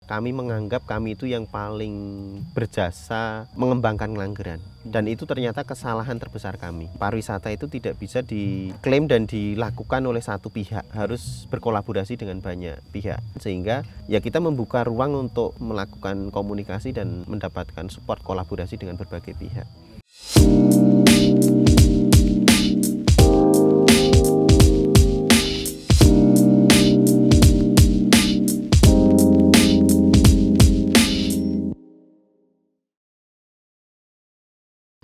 Kami menganggap kami itu yang paling berjasa mengembangkan Ngelanggeran. Dan itu ternyata kesalahan terbesar kami. Pariwisata itu tidak bisa diklaim dan dilakukan oleh satu pihak, harus berkolaborasi dengan banyak pihak. Sehingga ya kita membuka ruang untuk melakukan komunikasi dan mendapatkan support kolaborasi dengan berbagai pihak.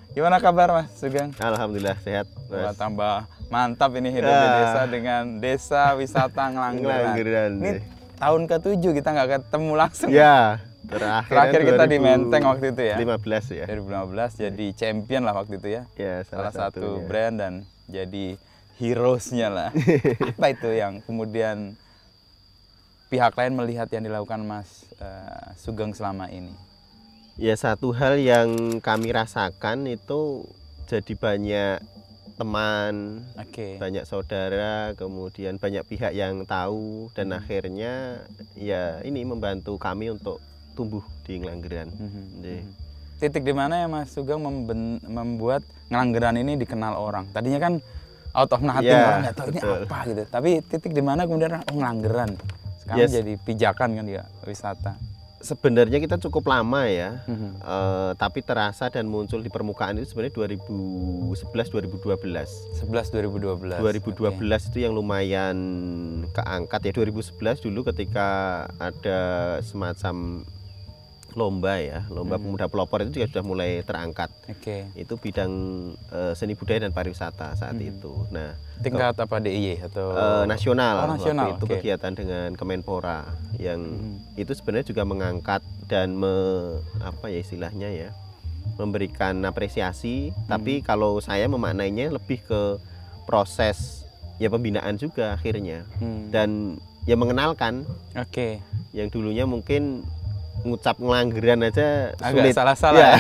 Gimana kabar Mas Sugeng? Alhamdulillah sehat. Wah, tambah mantap ini hidup di desa dengan desa wisata Ngelanggeran. Ini tahun ke-7 kita nggak ketemu langsung. Ya, terakhir kita di Menteng waktu itu ya. 2015 ya. 2015 jadi champion lah waktu itu ya. Ya, salah satu brand dan jadi heroes-nya lah. Apa itu yang kemudian pihak lain melihat yang dilakukan Mas Sugeng selama ini? Ya, satu hal yang kami rasakan itu jadi banyak teman, banyak saudara, kemudian banyak pihak yang tahu dan akhirnya ya ini membantu kami untuk tumbuh di Ngelanggeran. Titik di mana ya Mas Sugeng membuat Ngelanggeran ini dikenal orang? Tadinya kan out of nothing, orang nggak tahu ini apa gitu. Tapi titik di mana kemudian Ngelanggeran sekarang jadi pijakan kan ya wisata. Sebenarnya kita cukup lama ya, tapi terasa dan muncul di permukaan itu sebenarnya 2011-2012. 2012 itu yang lumayan keangkat ya. 2011 dulu ketika ada semacam lomba ya, lomba pemuda pelopor itu juga sudah mulai terangkat. Itu bidang seni budaya dan pariwisata saat itu. Nah, tingkat apa DIY atau nasional? Nasional. Waktu itu kegiatan dengan Kemenpora yang itu sebenarnya juga mengangkat dan apa ya istilahnya ya, memberikan apresiasi. Tapi kalau saya memaknainya lebih ke proses ya pembinaan juga akhirnya dan ya mengenalkan. Yang dulunya mungkin ngucap Ngelanggeran aja agak sulit. Salah-salah ya.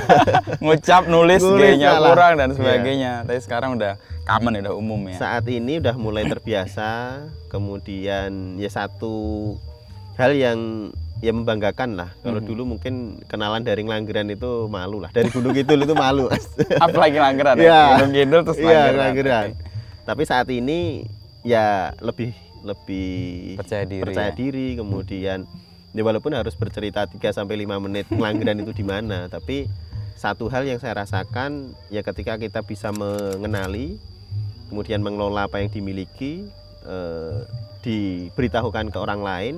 Ngucap nulis G-nya kurang dan sebagainya. Tapi sekarang udah common, udah umum ya. Saat ini udah mulai terbiasa. Kemudian ya satu hal yang ya membanggakan lah. Kalau dulu mungkin kenalan dari Ngelanggeran itu malu lah. Dari Gunung Kidul itu malu. Apalagi Ngelanggeran ya. Gunung Kidul terus Ngelanggeran. Tapi saat ini ya lebih percaya diri kemudian ya walaupun harus bercerita 3-5 menit Ngelanggeran itu di mana, tapi satu hal yang saya rasakan ya ketika kita bisa mengenali, kemudian mengelola apa yang dimiliki, diberitahukan ke orang lain,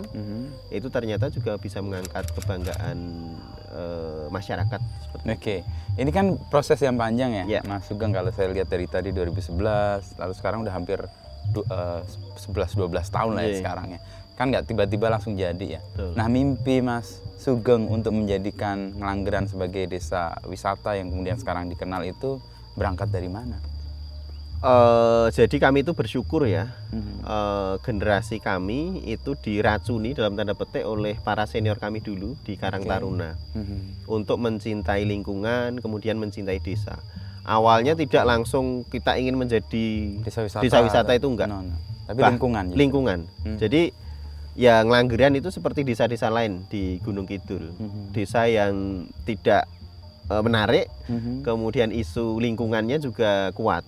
itu ternyata juga bisa mengangkat kebanggaan masyarakat. Ini kan proses yang panjang ya, Mas Sugeng. Kalau saya lihat dari tadi 2011, lalu sekarang udah hampir 11-12 tahun lah ya sekarang ya. Kan nggak tiba-tiba langsung jadi ya. Nah, mimpi Mas Sugeng untuk menjadikan Ngelanggeran sebagai desa wisata yang kemudian sekarang dikenal itu berangkat dari mana? Jadi kami itu bersyukur ya, generasi kami itu diracuni dalam tanda petik oleh para senior kami dulu di Karang Taruna untuk mencintai lingkungan, kemudian mencintai desa. Awalnya tidak langsung kita ingin menjadi desa wisata itu enggak, tapi lingkungan. Jadi ya Ngelanggeran itu seperti desa-desa lain di Gunung Kidul, desa yang tidak menarik, kemudian isu lingkungannya juga kuat,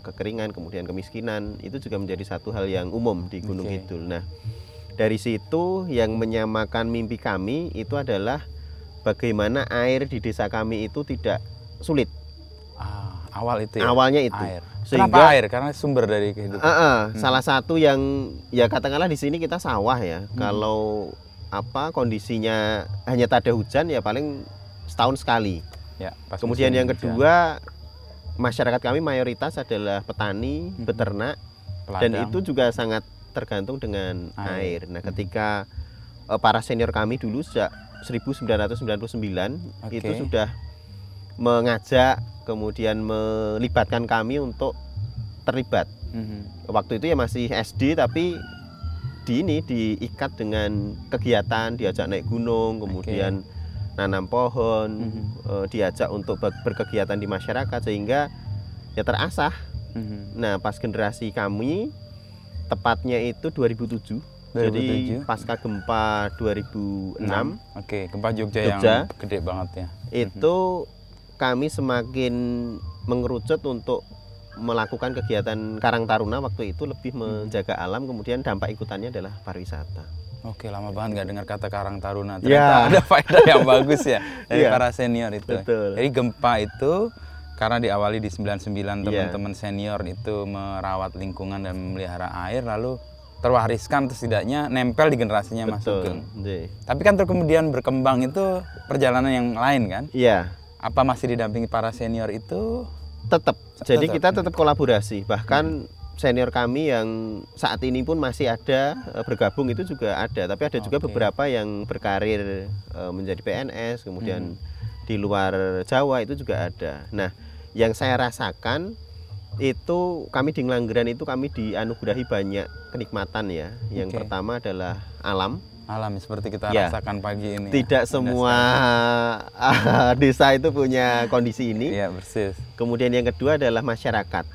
kekeringan, kemudian kemiskinan, itu juga menjadi satu hal yang umum di Gunung Kidul. Nah, dari situ yang menyamakan mimpi kami itu adalah bagaimana air di desa kami itu tidak sulit. Awalnya itu. Kenapa air? Karena sumber dari kehidupan. Salah satu yang ya katakanlah di sini kita sawah ya. Kalau kondisinya hanya tak ada hujan ya paling setahun sekali. Kemudian yang kedua, masyarakat kami mayoritas adalah petani, beternak, dan itu juga sangat tergantung dengan air. Nah, ketika para senior kami dulu sejak 1999 itu sudah mengajak, kemudian melibatkan kami untuk terlibat. Waktu itu ya masih SD, tapi diikat dengan kegiatan, diajak naik gunung, kemudian nanam pohon, diajak untuk berkegiatan di masyarakat sehingga ya terasah. Nah, pas generasi kami, tepatnya itu 2007 Jadi pasca gempa 2006. Oke, gempa Jogja yang gede banget ya. Itu kami semakin mengerucut untuk melakukan kegiatan Karang Taruna waktu itu lebih menjaga alam, kemudian dampak ikutannya adalah pariwisata. Oke, lama banget nggak dengar kata Karang Taruna. Ternyata ada faedah yang bagus ya dari para senior itu. Betul. Jadi gempa itu karena diawali di 99 teman-teman senior itu merawat lingkungan dan memelihara air, lalu terwariskan atau setidaknya nempel di generasinya Mas Sugeng. Tapi kan kemudian berkembang itu perjalanan yang lain kan? Iya. Apa masih didampingi para senior itu? Tetap. Jadi kita tetap kolaborasi. Bahkan senior kami yang saat ini pun masih ada bergabung itu juga ada. Tapi ada juga beberapa yang berkarir menjadi PNS, kemudian di luar Jawa itu juga ada. Nah, yang saya rasakan itu kami di Ngelanggeran itu kami dianugerahi banyak kenikmatan ya. Yang pertama adalah alam. Alam seperti kita rasakan pagi ini. Tidak semua desa itu punya kondisi ini. Iya, persis. Kemudian yang kedua adalah masyarakat.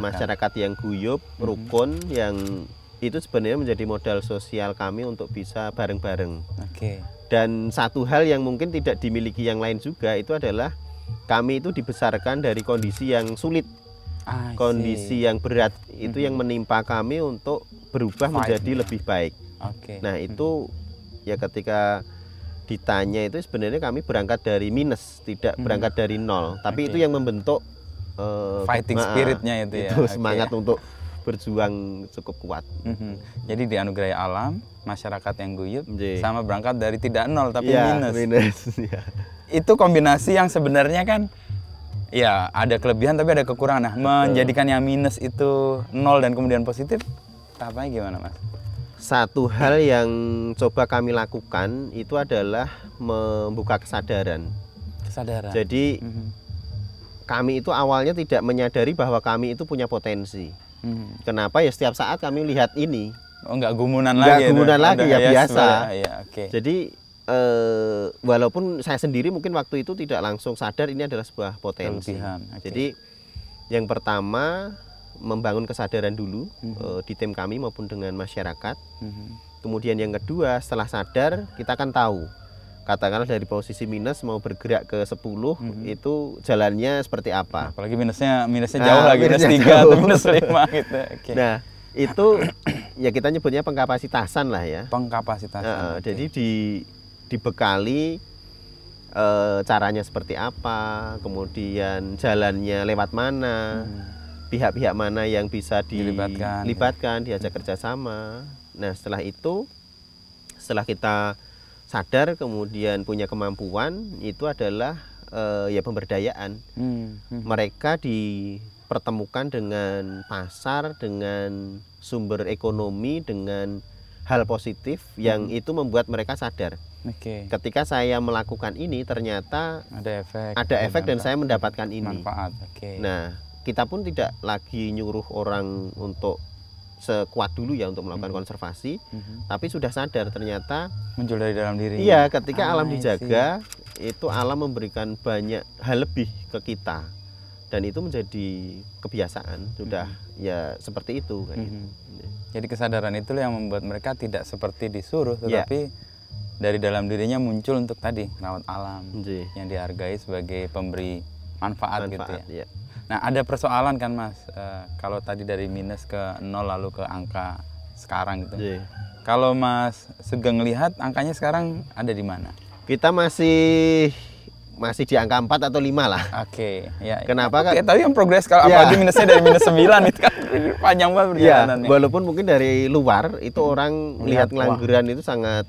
Masyarakat yang guyup, rukun, yang itu sebenarnya menjadi modal sosial kami untuk bisa bareng-bareng. Dan satu hal yang mungkin tidak dimiliki yang lain juga itu adalah kami itu dibesarkan dari kondisi yang sulit. Kondisi yang berat itu yang menimpa kami untuk berubah menjadi lebih baik. Nah itu ya ketika ditanya itu sebenarnya kami berangkat dari minus, tidak berangkat dari nol. Tapi itu yang membentuk fighting spiritnya itu ya. Itu semangat untuk berjuang cukup kuat. Jadi dianugerahi alam, masyarakat yang guyup, sama berangkat dari tidak nol tapi minus. Itu kombinasi yang sebenarnya kan ya ada kelebihan tapi ada kekurangan. Nah, menjadikan yang minus itu nol dan kemudian positif, tahapnya gimana Mas? Satu hal yang coba kami lakukan itu adalah membuka kesadaran. Jadi kami itu awalnya tidak menyadari bahwa kami itu punya potensi. Kenapa ya setiap saat kami lihat ini. Enggak gumunan lagi. Enggak gumunan lagi ya biasa. Jadi walaupun saya sendiri mungkin waktu itu tidak langsung sadar ini adalah sebuah potensi. Jadi yang pertama membangun kesadaran dulu di tim kami maupun dengan masyarakat. Kemudian yang kedua setelah sadar kita akan tahu, katakanlah dari posisi minus mau bergerak ke 10 itu jalannya seperti apa. Apalagi minusnya jauh lagi, minus 3 atau minus 5 gitu. Nah itu ya kita nyebutnya pengkapasitasan lah ya. Pengkapasitasan. Jadi dibekali caranya seperti apa, kemudian jalannya lewat mana, pihak-pihak mana yang bisa dilibatkan, diajak kerjasama. Nah setelah itu, setelah kita sadar kemudian punya kemampuan, itu adalah ya pemberdayaan. Mereka dipertemukan dengan pasar, dengan sumber ekonomi, dengan hal positif yang itu membuat mereka sadar. Ketika saya melakukan ini ternyata ada efek dan saya mendapatkan ini. Manfaat. Nah kita pun tidak lagi nyuruh orang untuk sekuat dulu ya untuk melakukan konservasi, tapi sudah sadar ternyata muncul dari dalam diri. Iya, ketika alam dijaga, itu alam memberikan banyak hal lebih ke kita, dan itu menjadi kebiasaan. Sudah ya seperti itu. Jadi kesadaran itu yang membuat mereka tidak seperti disuruh, tetapi dari dalam dirinya muncul untuk tadi merawat alam yang dihargai sebagai pemberi manfaat gitu ya. Nah ada persoalan kan Mas, kalau tadi dari minus ke 0 lalu ke angka sekarang gitu. Kalau Mas Sugeng lihat angkanya sekarang ada di mana? Kita masih di angka 4 atau 5 lah. Kenapa kan? Tapi yang progres kalau apalagi minusnya dari minus 9 itu kan panjang banget perjalanannya. Walaupun mungkin dari luar itu orang lihat Ngelanggeran itu sangat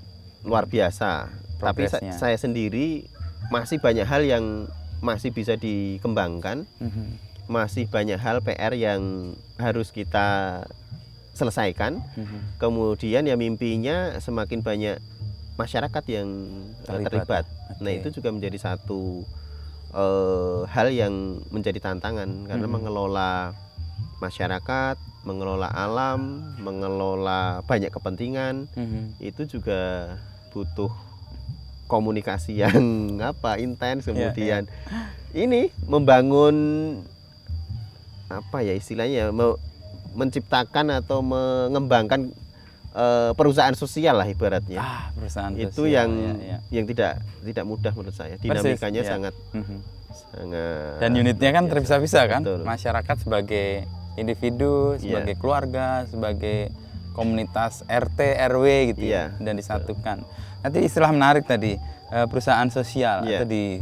luar biasa. Tapi saya sendiri masih banyak hal yang masih bisa dikembangkan. Masih banyak hal PR yang harus kita selesaikan. Kemudian ya mimpinya semakin banyak masyarakat yang terlibat. Nah itu juga menjadi satu hal yang menjadi tantangan karena mengelola masyarakat, mengelola alam, mengelola banyak kepentingan itu juga butuh komunikasi yang intens. Kemudian ini membangun apa ya istilahnya, menciptakan atau mengembangkan perusahaan sosial lah ibaratnya. Perusahaan itu sosial, yang tidak mudah menurut saya. Dinamikanya sangat dan unitnya kan terpisah-pisah kan. Betul. Masyarakat sebagai individu, sebagai keluarga, sebagai komunitas RT RW gitu dan disatukan. Nanti istilah menarik tadi perusahaan sosial atau di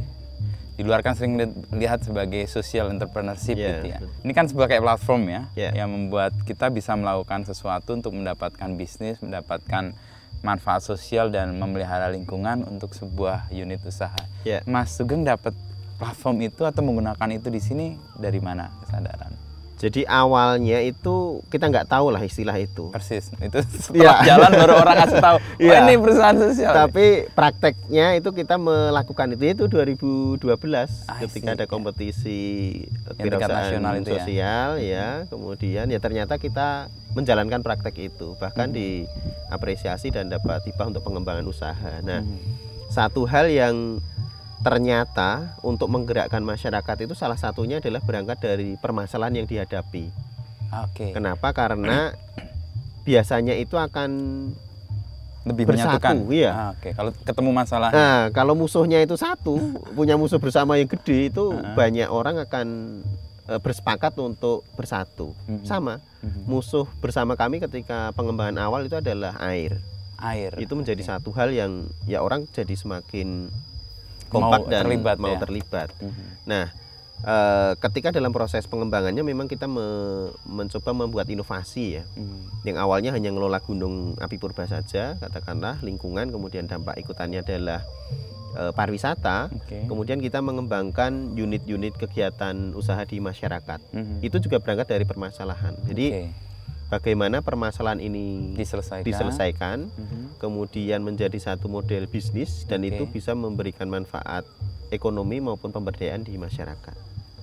luar kan sering lihat sebagai social entrepreneurship gitu ya. Ini kan sebagai platform yang membuat kita bisa melakukan sesuatu untuk mendapatkan bisnis, mendapatkan manfaat sosial dan memelihara lingkungan untuk sebuah unit usaha. Mas Sugeng dapat platform itu atau menggunakan itu di sini dari mana kesadaran? Jadi awalnya itu kita nggak tahu lah istilah itu. Persis, itu setelah jalan baru orang kasih tahu. Ini perusahaan sosial. Tapi prakteknya itu kita melakukan itu 2012 ketika ada kompetisi perusahaan sosial kemudian ternyata kita menjalankan praktek itu, bahkan diapresiasi dan dapat hibah untuk pengembangan usaha. Nah, satu hal yang ternyata untuk menggerakkan masyarakat itu salah satunya adalah berangkat dari permasalahan yang dihadapi. Kenapa? Karena biasanya itu akan lebih bersatu, Kalau ketemu masalah. Nah, kalau musuhnya itu satu, punya musuh bersama yang gede itu banyak orang akan bersepakat untuk bersatu. Sama, musuh bersama kami ketika pengembangan awal itu adalah air. Itu menjadi satu hal yang orang jadi semakin kompak dan mau terlibat. Nah, ketika dalam proses pengembangannya memang kita mencoba membuat inovasi yang awalnya hanya ngelola gunung api purba saja, katakanlah lingkungan, kemudian dampak ikutannya adalah pariwisata. Kemudian kita mengembangkan unit-unit kegiatan usaha di masyarakat. Itu juga berangkat dari permasalahan. Jadi bagaimana permasalahan ini diselesaikan, kemudian menjadi satu model bisnis dan itu bisa memberikan manfaat ekonomi maupun pemberdayaan di masyarakat.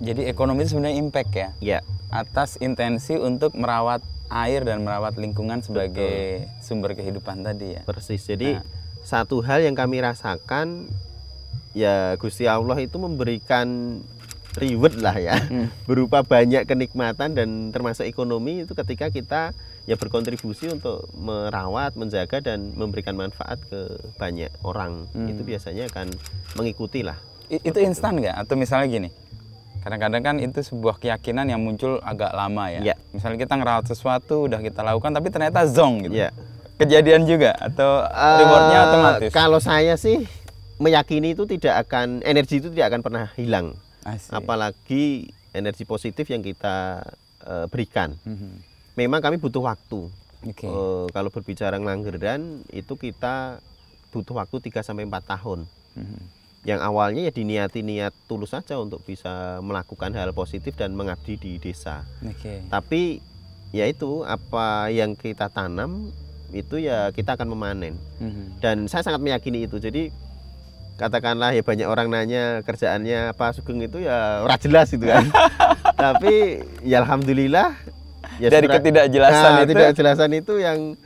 Jadi ekonomi itu sebenarnya impact atas intensi untuk merawat air dan merawat lingkungan sebagai sumber kehidupan tadi Persis. Jadi satu hal yang kami rasakan Gusti Allah itu memberikan reward lah berupa banyak kenikmatan dan termasuk ekonomi itu ketika kita berkontribusi untuk merawat, menjaga dan memberikan manfaat ke banyak orang. Itu biasanya akan mengikuti lah. Itu instan nggak? Atau misalnya gini, kadang-kadang kan itu sebuah keyakinan yang muncul agak lama Misalnya kita ngerawat sesuatu udah kita lakukan tapi ternyata zong gitu. Kejadian juga atau rewardnya otomatis? Kalau saya sih meyakini itu energi itu tidak akan pernah hilang. Apalagi energi positif yang kita berikan. Memang kami butuh waktu. Kalau berbicara Ngelanggeran itu kita butuh waktu 3-4 tahun. Yang awalnya diniati niat tulus saja untuk bisa melakukan hal positif dan mengabdi di desa. Tapi itu apa yang kita tanam itu kita akan memanen. Dan saya sangat meyakini itu. Jadi katakanlah banyak orang nanya kerjaannya apa Sugeng itu ora jelas itu kan. Tapi alhamdulillah dari ketidakjelasan itu yang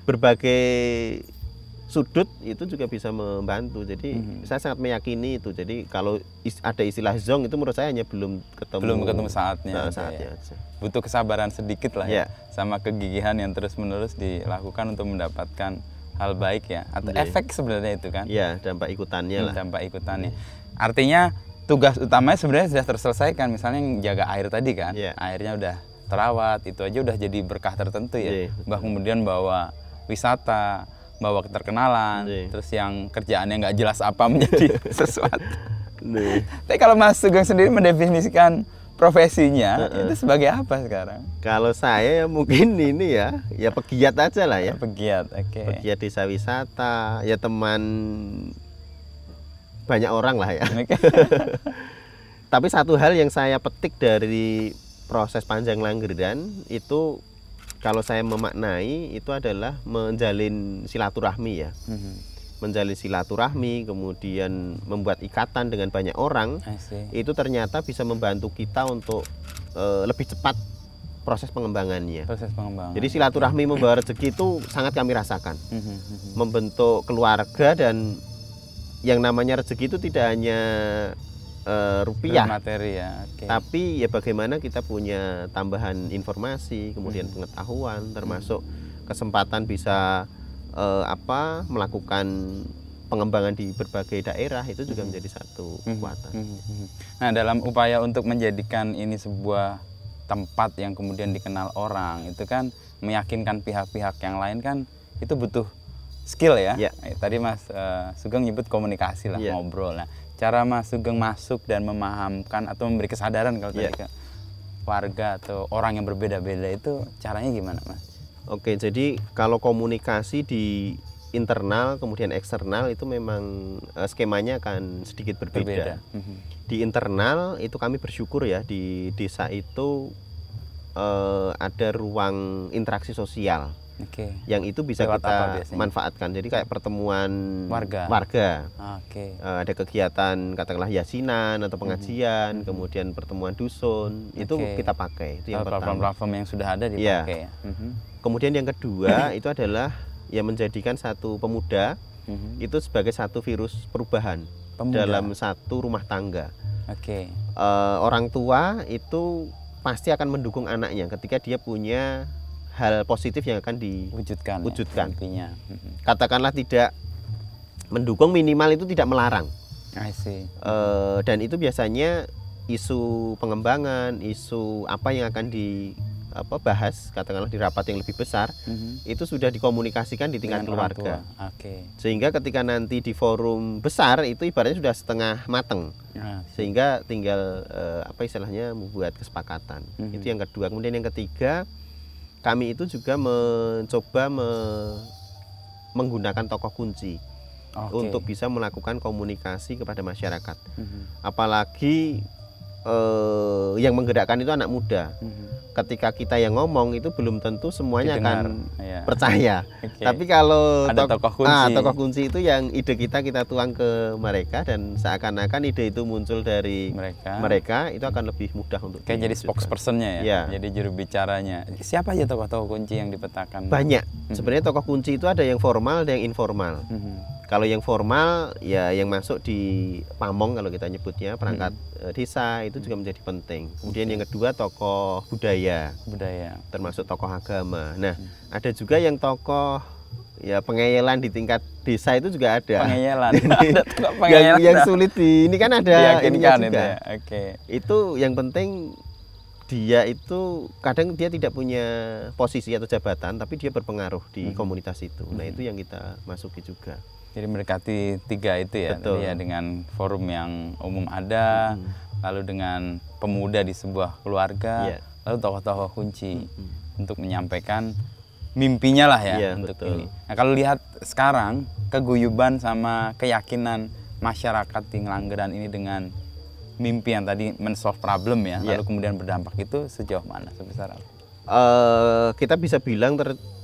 berbagai sudut itu juga bisa membantu. Jadi saya sangat meyakini itu. Jadi kalau ada istilah zong itu menurut saya hanya belum ketemu saatnya aja. Butuh kesabaran sedikit lah sama kegigihan yang terus-menerus dilakukan untuk mendapatkan hal baik atau efek sebenarnya itu kan dampak ikutannya dampak ikutannya. Artinya tugas utamanya sebenarnya sudah terselesaikan, misalnya yang jaga air tadi kan airnya udah terawat, itu aja udah jadi berkah tertentu bah kemudian bawa wisata, bawa keterkenalan, terus yang kerjaannya nggak jelas apa menjadi sesuatu. Tapi kalau Mas Sugeng sendiri mendefinisikan profesinya itu sebagai apa sekarang? Kalau saya mungkin ini pegiat aja lah Pegiat, pegiat desa wisata, teman banyak orang lah Tapi satu hal yang saya petik dari proses panjang Langgeran itu, kalau saya memaknai itu adalah menjalin silaturahmi menjalin silaturahmi, kemudian membuat ikatan dengan banyak orang, itu ternyata bisa membantu kita untuk lebih cepat proses pengembangannya. Jadi silaturahmi membawa rezeki itu sangat kami rasakan. Membentuk keluarga, dan yang namanya rezeki itu tidak hanya rupiah, materi tapi bagaimana kita punya tambahan informasi, kemudian pengetahuan, termasuk kesempatan bisa melakukan pengembangan di berbagai daerah, itu juga menjadi satu kekuatan. Nah, dalam upaya untuk menjadikan ini sebuah tempat yang kemudian dikenal orang, itu kan meyakinkan pihak-pihak yang lain kan itu butuh skill ya. Tadi Mas Sugeng nyebut komunikasi lah, ngobrol. Nah, cara Mas Sugeng masuk dan memahamkan atau memberi kesadaran kalau tadi ke warga atau orang yang berbeda-beda itu caranya gimana, Mas? Oke, jadi kalau komunikasi di internal kemudian eksternal itu memang skemanya akan sedikit berbeda. Di internal itu kami bersyukur ya, di desa itu ada ruang interaksi sosial. Yang itu bisa kita manfaatkan. Jadi kayak pertemuan warga. Ada kegiatan katakanlah yasinan atau pengajian, kemudian pertemuan dusun, itu kita pakai. Itu yang pertama. Platform yang sudah ada dipakai ya. Kemudian yang kedua itu adalah ya menjadikan satu pemuda itu sebagai satu virus perubahan dalam satu rumah tangga. Orang tua itu pasti akan mendukung anaknya ketika dia punya hal positif yang akan diwujudkan. Ya, katakanlah tidak mendukung, minimal itu tidak melarang. Dan itu biasanya isu pengembangan, isu apa yang akan bahas katakanlah di rapat yang lebih besar, itu sudah dikomunikasikan di tingkat keluarga. Sehingga ketika nanti di forum besar itu ibaratnya sudah setengah mateng. Sehingga tinggal istilahnya membuat kesepakatan. Itu yang kedua. Kemudian yang ketiga, kami itu juga mencoba menggunakan tokoh kunci untuk bisa melakukan komunikasi kepada masyarakat. Apalagi yang menggerakkan itu anak muda. Ketika kita yang ngomong itu belum tentu semuanya akan percaya. Tapi kalau ada tokoh kunci itu yang ide kita tuang ke mereka, dan seakan-akan ide itu muncul dari mereka itu akan lebih mudah untuk jadi spokespersonnya ya. Jadi juru bicaranya. Siapa aja tokoh-tokoh kunci yang dipetakan? Banyak. Sebenarnya tokoh kunci itu ada yang formal, ada yang informal. Kalau yang formal ya yang masuk di pamong kalau kita nyebutnya, perangkat desa, itu juga menjadi penting. Kemudian yang kedua tokoh budaya, termasuk tokoh agama. Nah, ada juga yang tokoh ya pengeyelan di tingkat desa itu juga ada. Yang sulit ini kan ada ininya juga. Itu yang penting dia itu kadang dia tidak punya posisi atau jabatan, tapi dia berpengaruh di komunitas itu. Nah, itu yang kita masuki juga. Jadi mendekati tiga itu ya, tadi ya, dengan forum yang umum ada, lalu dengan pemuda di sebuah keluarga, lalu tokoh-tokoh kunci untuk menyampaikan mimpinya lah ya untuk ini. Nah, kalau lihat sekarang keguyuban sama keyakinan masyarakat di Ngelanggeran ini dengan mimpi yang tadi men-solve problem ya, lalu kemudian berdampak itu sejauh mana, sebesar apa? Kita bisa bilang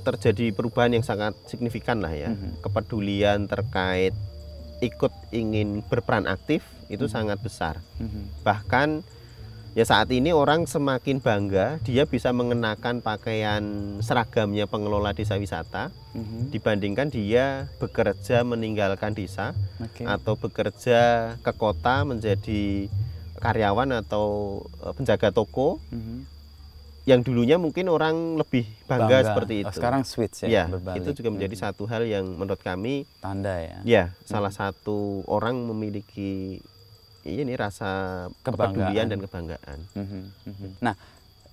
terjadi perubahan yang sangat signifikan lah ya. Kepedulian terkait ikut ingin berperan aktif itu sangat besar. Bahkan ya saat ini orang semakin bangga dia bisa mengenakan pakaian seragamnya pengelola desa wisata dibandingkan dia bekerja meninggalkan desa atau bekerja ke kota menjadi karyawan atau penjaga toko. Yang dulunya mungkin orang lebih bangga seperti itu. Sekarang switch ya, berbalik. Itu juga menjadi satu hal yang menurut kami tanda ya. Ya, salah satu orang memiliki ini rasa kepedulian dan kebanggaan. Nah,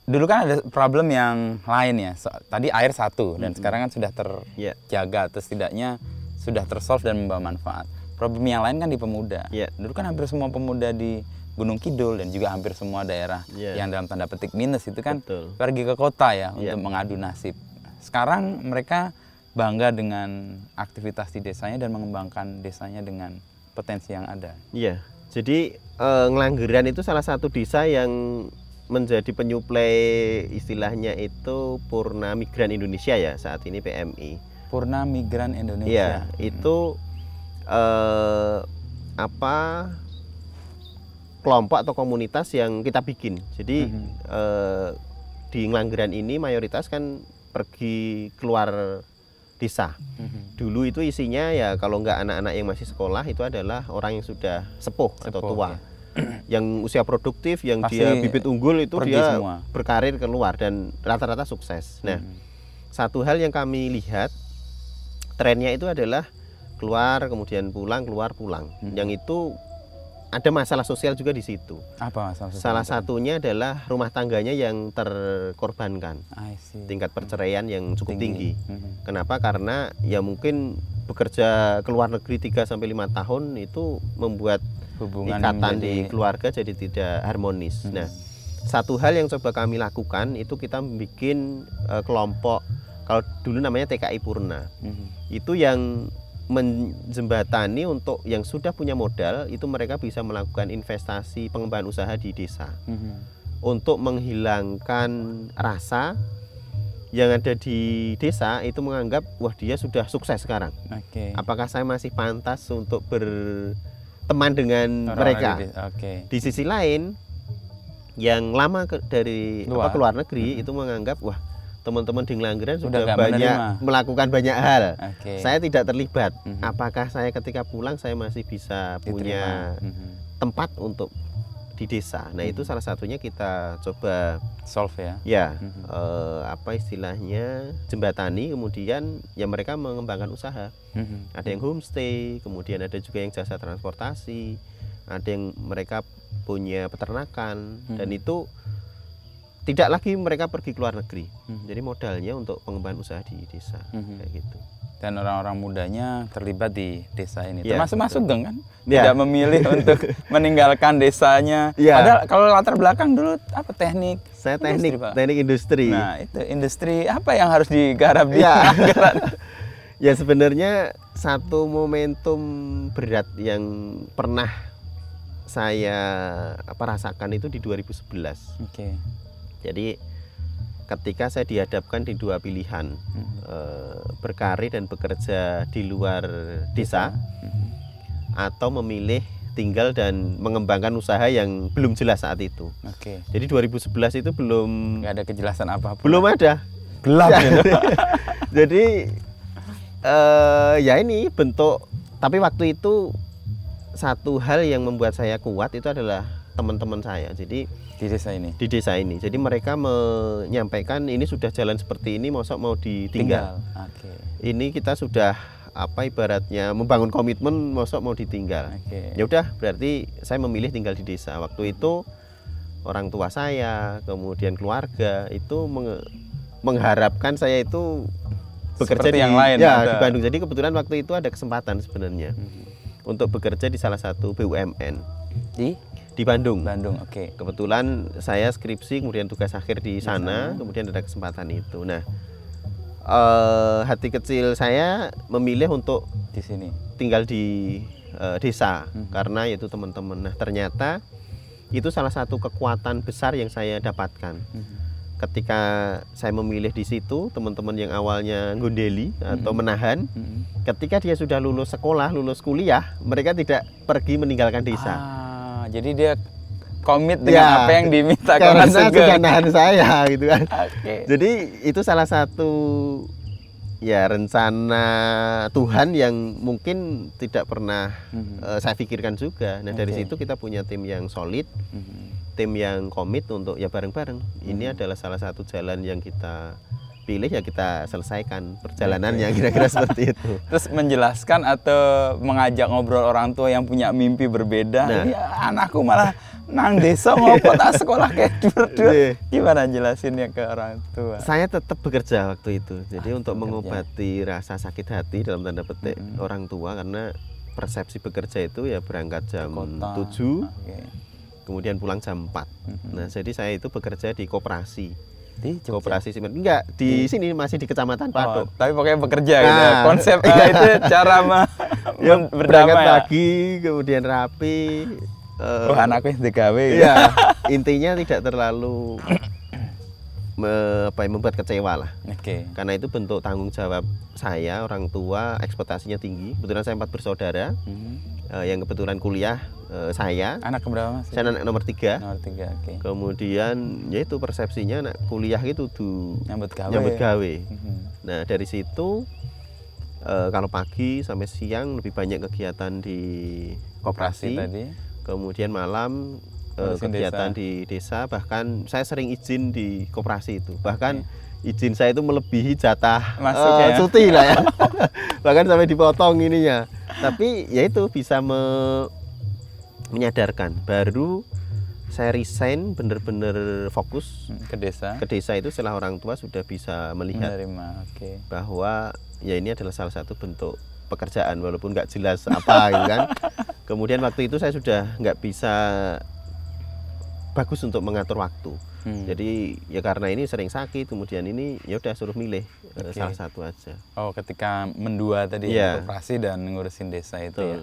dulu kan ada problem yang lain ya. Tadi air satu dan sekarang kan sudah terjaga atau setidaknya sudah tersolve dan membawa manfaat. Problem yang lain kan di pemuda. Dulu kan hampir semua pemuda di Gunung Kidul dan juga hampir semua daerah yang dalam tanda petik minus itu kan pergi ke kota ya untuk mengadu nasib. Sekarang mereka bangga dengan aktivitas di desanya dan mengembangkan desanya dengan potensi yang ada. Iya, jadi Ngelanggeran itu salah satu desa yang menjadi penyuplai istilahnya itu Purna Migran Indonesia ya saat ini PMI. Purna Migran Indonesia. Iya, itu kelompok atau komunitas yang kita bikin. Jadi di Ngelanggeran ini mayoritas kan pergi keluar desa. Dulu itu isinya ya kalau nggak anak-anak yang masih sekolah itu adalah orang yang sudah sepuh atau tua. Yang usia produktif, yang pasti dia bibit unggul itu dia semua berkarir keluar dan rata-rata sukses. Nah, satu hal yang kami lihat trennya itu adalah keluar kemudian pulang, keluar pulang. Yang itu ada masalah sosial juga di situ. Apa masalah sosial? Salah satunya adalah rumah tangganya yang terkorbankan. Tingkat perceraian yang cukup tinggi. Kenapa? Karena ya mungkin bekerja ke luar negeri 3 sampai 5 tahun itu membuat hubungan ikatan di keluarga jadi tidak harmonis. Nah, satu hal yang coba kami lakukan itu kita bikin kelompok, kalau dulu namanya TKI Purna. Itu yang menjembatani untuk yang sudah punya modal, itu mereka bisa melakukan investasi pengembangan usaha di desa. Untuk menghilangkan rasa yang ada di desa itu menganggap, wah dia sudah sukses sekarang. Apakah saya masih pantas untuk berteman dengan mereka? Di sisi lain, yang lama dari luar negeri itu menganggap, wah teman-teman di Ngelanggeran sudah banyak melakukan banyak hal. Saya tidak terlibat. Apakah saya ketika pulang saya masih bisa punya tempat untuk di desa? Nah, itu salah satunya kita coba solve ya. Ya, apa istilahnya, jembatani, kemudian ya mereka mengembangkan usaha. Ada yang homestay, kemudian ada juga yang jasa transportasi, ada yang mereka punya peternakan, dan itu tidak lagi mereka pergi ke luar negeri. Jadi modalnya untuk pengembangan usaha di desa, kayak gitu. Dan orang-orang mudanya terlibat di desa ini. Termasuk Mas Sugeng kan? Ya. Tidak memilih untuk meninggalkan desanya. Padahal kalau latar belakang dulu apa teknik? Saya teknik industri. Nah, itu industri apa yang harus digarap di Ngelanggeran? Ya, sebenarnya satu momentum berat yang pernah saya rasakan itu di 2011. Jadi ketika saya dihadapkan di dua pilihan, berkarir dan bekerja di luar desa, atau memilih tinggal dan mengembangkan usaha yang belum jelas saat itu. Jadi 2011 itu belum nggak ada kejelasan apapun. Belum ada. Gelap gitu. Jadi ya ini bentuk, tapi waktu itu satu hal yang membuat saya kuat itu adalah teman-teman saya. Jadi di desa ini. Jadi mereka menyampaikan ini sudah jalan seperti ini, masa mau ditinggal. Ini kita sudah ibaratnya membangun komitmen, masa mau ditinggal. Ya udah, berarti saya memilih tinggal di desa. Waktu itu orang tua saya, kemudian keluarga itu mengharapkan saya itu bekerja seperti yang lain di Bandung. Jadi kebetulan waktu itu ada kesempatan sebenarnya untuk bekerja di salah satu BUMN di Bandung. Kebetulan saya skripsi, kemudian tugas akhir di sana, kemudian ada kesempatan itu. Nah, hati kecil saya memilih untuk di sini tinggal di desa karena itu teman-teman. Nah, ternyata itu salah satu kekuatan besar yang saya dapatkan. Ketika saya memilih di situ, teman-teman yang awalnya ngundeli atau menahan, ketika dia sudah lulus sekolah, lulus kuliah, mereka tidak pergi meninggalkan desa. Jadi dia komit dengan apa yang diminta karena sudah nahan saya gitu kan. Jadi itu salah satu ya rencana Tuhan yang mungkin tidak pernah saya pikirkan juga. Nah, dari situ kita punya tim yang solid, tim yang komit untuk ya bareng-bareng. Ini adalah salah satu jalan yang kita pilih, ya kita selesaikan perjalanannya, kira-kira seperti itu. Terus menjelaskan atau mengajak ngobrol orang tua yang punya mimpi berbeda. Nah, ya, anakku malah nang desa ngopo tak sekolah kayak berdua. Gimana jelasinnya ke orang tua? Saya tetap bekerja waktu itu. Jadi untuk mengobati rasa sakit hati dalam tanda petik orang tua, karena persepsi bekerja itu ya berangkat jam 7, kemudian pulang jam 4. Nah, jadi saya itu bekerja di koperasi. Di koperasi simen. Enggak, di sini masih di Kecamatan Patok. Tapi pokoknya bekerja gitu. Konsep itu cara berangkat pagi, kemudian rapi. Anakku DKW gitu. Ya, intinya tidak terlalu membuat kecewa lah. Karena itu bentuk tanggung jawab saya, orang tua, ekspektasinya tinggi. Kebetulan saya 4 bersaudara. Yang kebetulan kuliah saya. Anak keberapa Mas? Saya anak nomor 3. Nomor 3, Kemudian ya itu persepsinya anak kuliah itu nyambut gawe. Nah, dari situ kalau pagi sampai siang lebih banyak kegiatan di koperasi tadi. Kemudian malam kegiatan di desa, bahkan saya sering izin di koperasi itu. Bahkan izin saya itu melebihi jatah cuti lah ya. Bahkan sampai dipotong ininya. Tapi ya itu bisa menyadarkan. Baru saya resign bener-bener fokus ke desa. Ke desa itu setelah orang tua sudah bisa melihat bahwa ya ini adalah salah satu bentuk pekerjaan walaupun nggak jelas apa gitu kan. Kemudian waktu itu saya sudah nggak bisa bagus untuk mengatur waktu. Jadi ya karena ini sering sakit, kemudian ini ya udah suruh milih salah satu aja. Oh, ketika mendua tadi operasi dan ngurusin desa itu ya.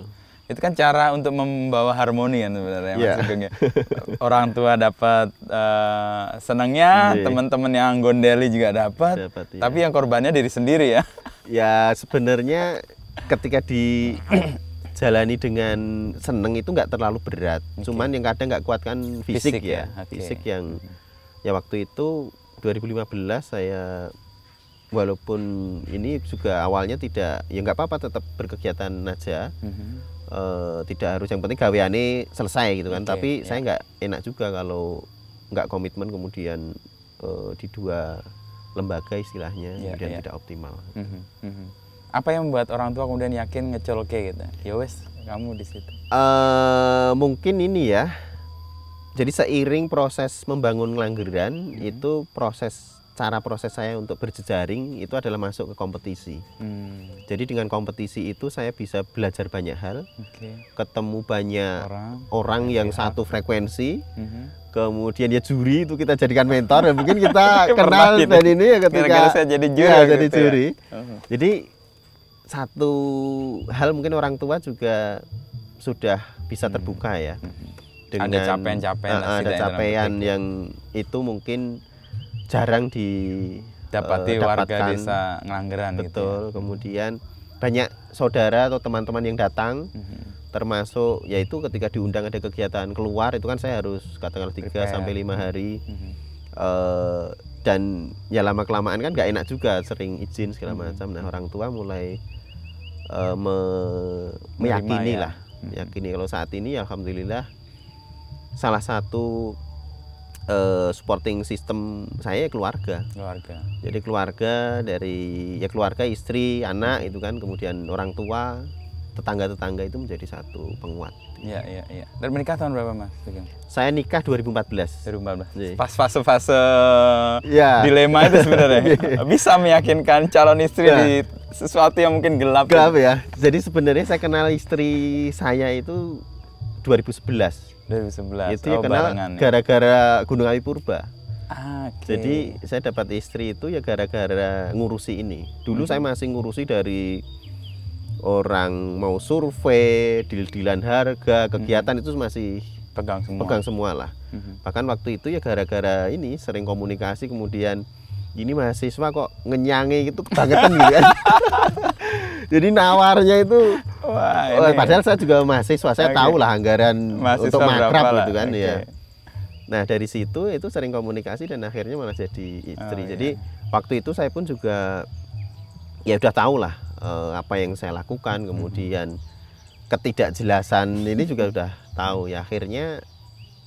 Itu kan cara untuk membawa harmoni kan sebenarnya Mas Sugeng ya. Orang tua dapat senangnya, teman-teman yang gondeli juga dapat. Tapi yang korbannya diri sendiri ya. Ya sebenarnya ketika dijalani dengan seneng itu nggak terlalu berat. Cuman yang kadang nggak kuat kan fisik ya. Fisik yang ya waktu itu 2015 saya walaupun ini juga awalnya tidak ya nggak apa-apa tetap berkegiatan aja. Tidak harus yang penting gaweane selesai gitu kan. Tapi saya nggak enak juga kalau nggak komitmen kemudian di dua lembaga istilahnya kemudian tidak optimal. Apa yang membuat orang tua kemudian yakin ngecolke gitu? Ya wes kamu di situ. Mungkin ini ya. Jadi seiring proses membangun Ngelanggeran itu cara proses saya untuk berjejaring itu adalah masuk ke kompetisi. Jadi dengan kompetisi itu saya bisa belajar banyak hal, ketemu banyak orang yang satu frekuensi, kemudian ya juri itu kita jadikan mentor dan mungkin kita kenal dan ini ya ketika saya jadi juri. Jadi satu hal mungkin orang tua juga sudah bisa terbuka ya. Dengan ada capaian yang itu mungkin jarang didapati warga desa Ngelanggeran. Betul, gitu ya. Kemudian banyak saudara atau teman-teman yang datang, termasuk yaitu ketika diundang ada kegiatan keluar itu kan saya harus katakanlah 3 sampai 5 hari. Dan ya lama-kelamaan kan nggak enak juga sering izin segala macam. Nah orang tua mulai meyakini lah, meyakini kalau saat ini alhamdulillah salah satu supporting system saya keluarga. Jadi keluarga dari ya keluarga istri, anak itu kan, kemudian orang tua, tetangga-tetangga itu menjadi satu penguat. Iya. Dan menikah tahun berapa Mas? Saya nikah 2014. Pas fase-fase dilema itu sebenarnya. Bisa meyakinkan calon istri di sesuatu yang mungkin gelap. Gelap ya. Jadi sebenarnya saya kenal istri saya itu 2011. Itu ya kenal gara-gara Gunung Api Purba. Jadi saya dapat istri itu ya gara-gara ngurusi ini. Dulu saya masih ngurusi dari orang mau survei, deal-dealan harga, kegiatan itu masih pegang semua lah. Bahkan waktu itu ya gara-gara ini sering komunikasi, kemudian ini mahasiswa kok ngenyangi gitu kebangetan gitu kan. Jadi nawarnya itu padahal saya juga mahasiswa, saya tahu lah anggaran untuk makrab gitu kan ya. Nah dari situ itu sering komunikasi dan akhirnya malah jadi istri. Jadi waktu itu saya pun juga ya udah tahu lah apa yang saya lakukan, kemudian ketidakjelasan ini juga udah tahu ya. Akhirnya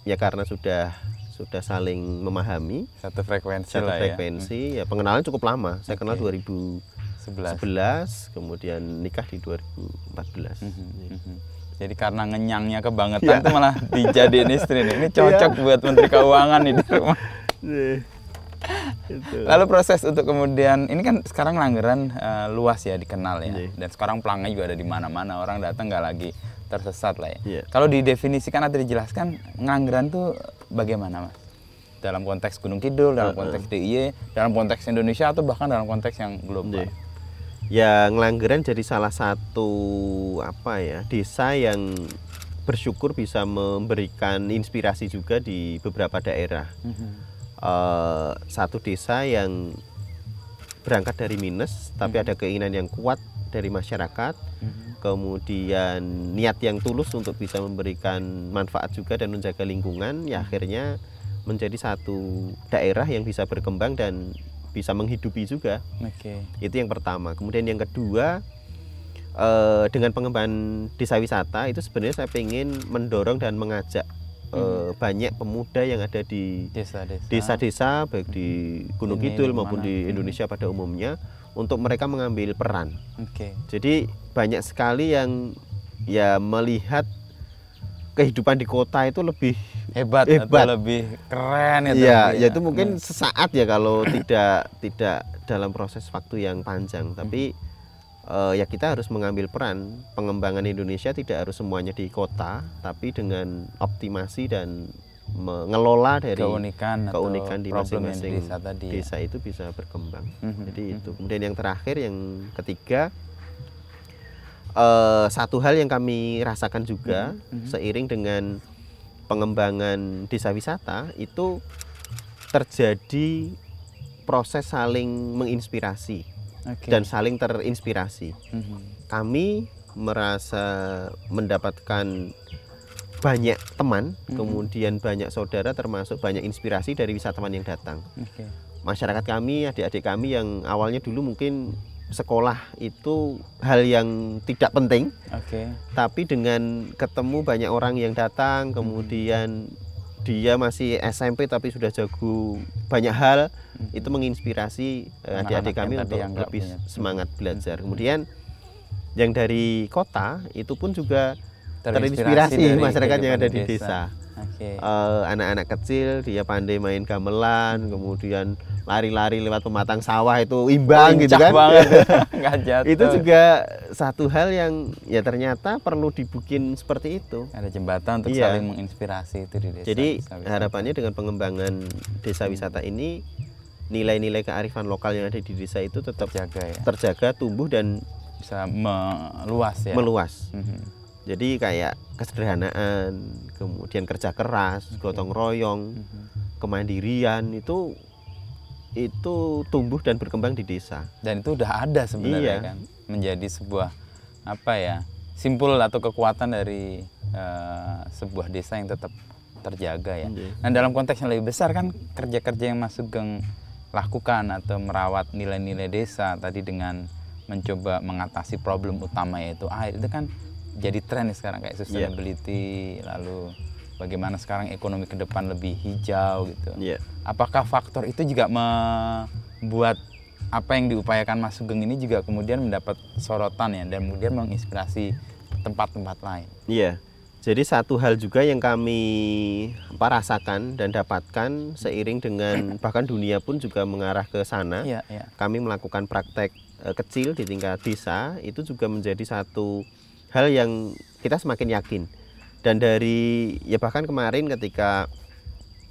ya karena sudah saling memahami satu frekuensi ya pengenalan cukup lama. Saya kenal 2011, kemudian nikah di 2014. Jadi karena ngenyangnya kebangetan itu malah dijadiin istri nih. Ini cocok buat Menteri Keuangan nih di rumah. Lalu proses untuk kemudian ini kan sekarang Ngelanggeran luas ya dikenal ya. Dan sekarang pelangnya juga ada di mana-mana. Orang datang nggak lagi tersesat lah ya. Kalau didefinisikan atau dijelaskan Ngelanggeran tuh bagaimana Mas? Dalam konteks Gunung Kidul, dalam konteks DIY, dalam konteks Indonesia atau bahkan dalam konteks yang global. Ya Ngelanggeran jadi salah satu desa yang bersyukur bisa memberikan inspirasi juga di beberapa daerah. Satu desa yang berangkat dari minus tapi ada keinginan yang kuat dari masyarakat, kemudian niat yang tulus untuk bisa memberikan manfaat juga dan menjaga lingkungan, ya akhirnya menjadi satu daerah yang bisa berkembang dan bisa menghidupi juga. Itu yang pertama. Kemudian yang kedua, dengan pengembangan desa wisata itu sebenarnya saya ingin mendorong dan mengajak banyak pemuda yang ada di desa-desa baik di Gunung Kidul maupun di Indonesia pada umumnya untuk mereka mengambil peran. Jadi banyak sekali yang ya melihat kehidupan di kota itu lebih hebat. Atau lebih keren itu. Ya itu mungkin sesaat ya kalau tidak dalam proses waktu yang panjang, tapi ya kita harus mengambil peran. Pengembangan Indonesia tidak harus semuanya di kota, tapi dengan optimasi dan mengelola dari keunikan di masing-masing desa itu bisa berkembang. Jadi itu. Kemudian yang terakhir, yang ketiga, satu hal yang kami rasakan juga seiring dengan pengembangan desa wisata itu terjadi proses saling menginspirasi dan saling terinspirasi. Kami merasa mendapatkan banyak teman, kemudian banyak saudara, termasuk banyak inspirasi dari wisatawan yang datang. Masyarakat kami, adik-adik kami yang awalnya dulu mungkin sekolah itu hal yang tidak penting, tapi dengan ketemu banyak orang yang datang, kemudian dia masih SMP tapi sudah jago banyak hal, itu menginspirasi adik-adik kami untuk lebih semangat belajar. Kemudian yang dari kota itu pun juga terinspirasi masyarakat yang ada di desa. Anak-anak kecil dia pandai main gamelan, kemudian lari-lari lewat pematang sawah itu imbang gitu kan. Itu juga satu hal yang ya ternyata perlu dibikin seperti itu. Ada jembatan untuk saling menginspirasi itu di desa. Jadi harapannya dengan pengembangan desa wisata ini, nilai-nilai kearifan lokal yang ada di desa itu tetap terjaga, tumbuh dan bisa meluas ya. Jadi kayak kesederhanaan, kemudian kerja keras, gotong royong, kemandirian itu tumbuh dan berkembang di desa. Dan itu udah ada sebenarnya kan, menjadi sebuah simpul atau kekuatan dari sebuah desa yang tetap terjaga ya. Nah dalam konteks yang lebih besar kan, kerja-kerja yang Mas Sugeng lakukan atau merawat nilai-nilai desa tadi dengan mencoba mengatasi problem utama yaitu air, itu kan jadi tren sekarang kayak sustainability, lalu bagaimana sekarang ekonomi ke depan lebih hijau gitu. Apakah faktor itu juga membuat apa yang diupayakan Mas Sugeng ini juga kemudian mendapat sorotan ya, dan kemudian menginspirasi tempat-tempat lain? Jadi satu hal juga yang kami rasakan dan dapatkan seiring dengan bahkan dunia pun juga mengarah ke sana. Kami melakukan praktek kecil di tingkat desa, itu juga menjadi satu hal yang kita semakin yakin. Dan dari bahkan kemarin ketika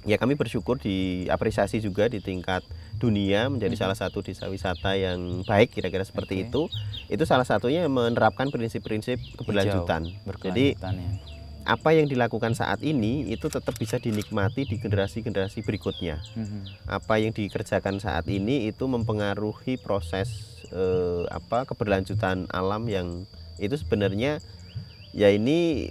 kami bersyukur diapresiasi juga di tingkat dunia menjadi salah satu desa wisata yang baik, kira-kira seperti itu salah satunya menerapkan prinsip-prinsip keberlanjutan. Jadi apa yang dilakukan saat ini itu tetap bisa dinikmati di generasi-generasi berikutnya. Apa yang dikerjakan saat ini itu mempengaruhi proses keberlanjutan alam yang itu sebenarnya ini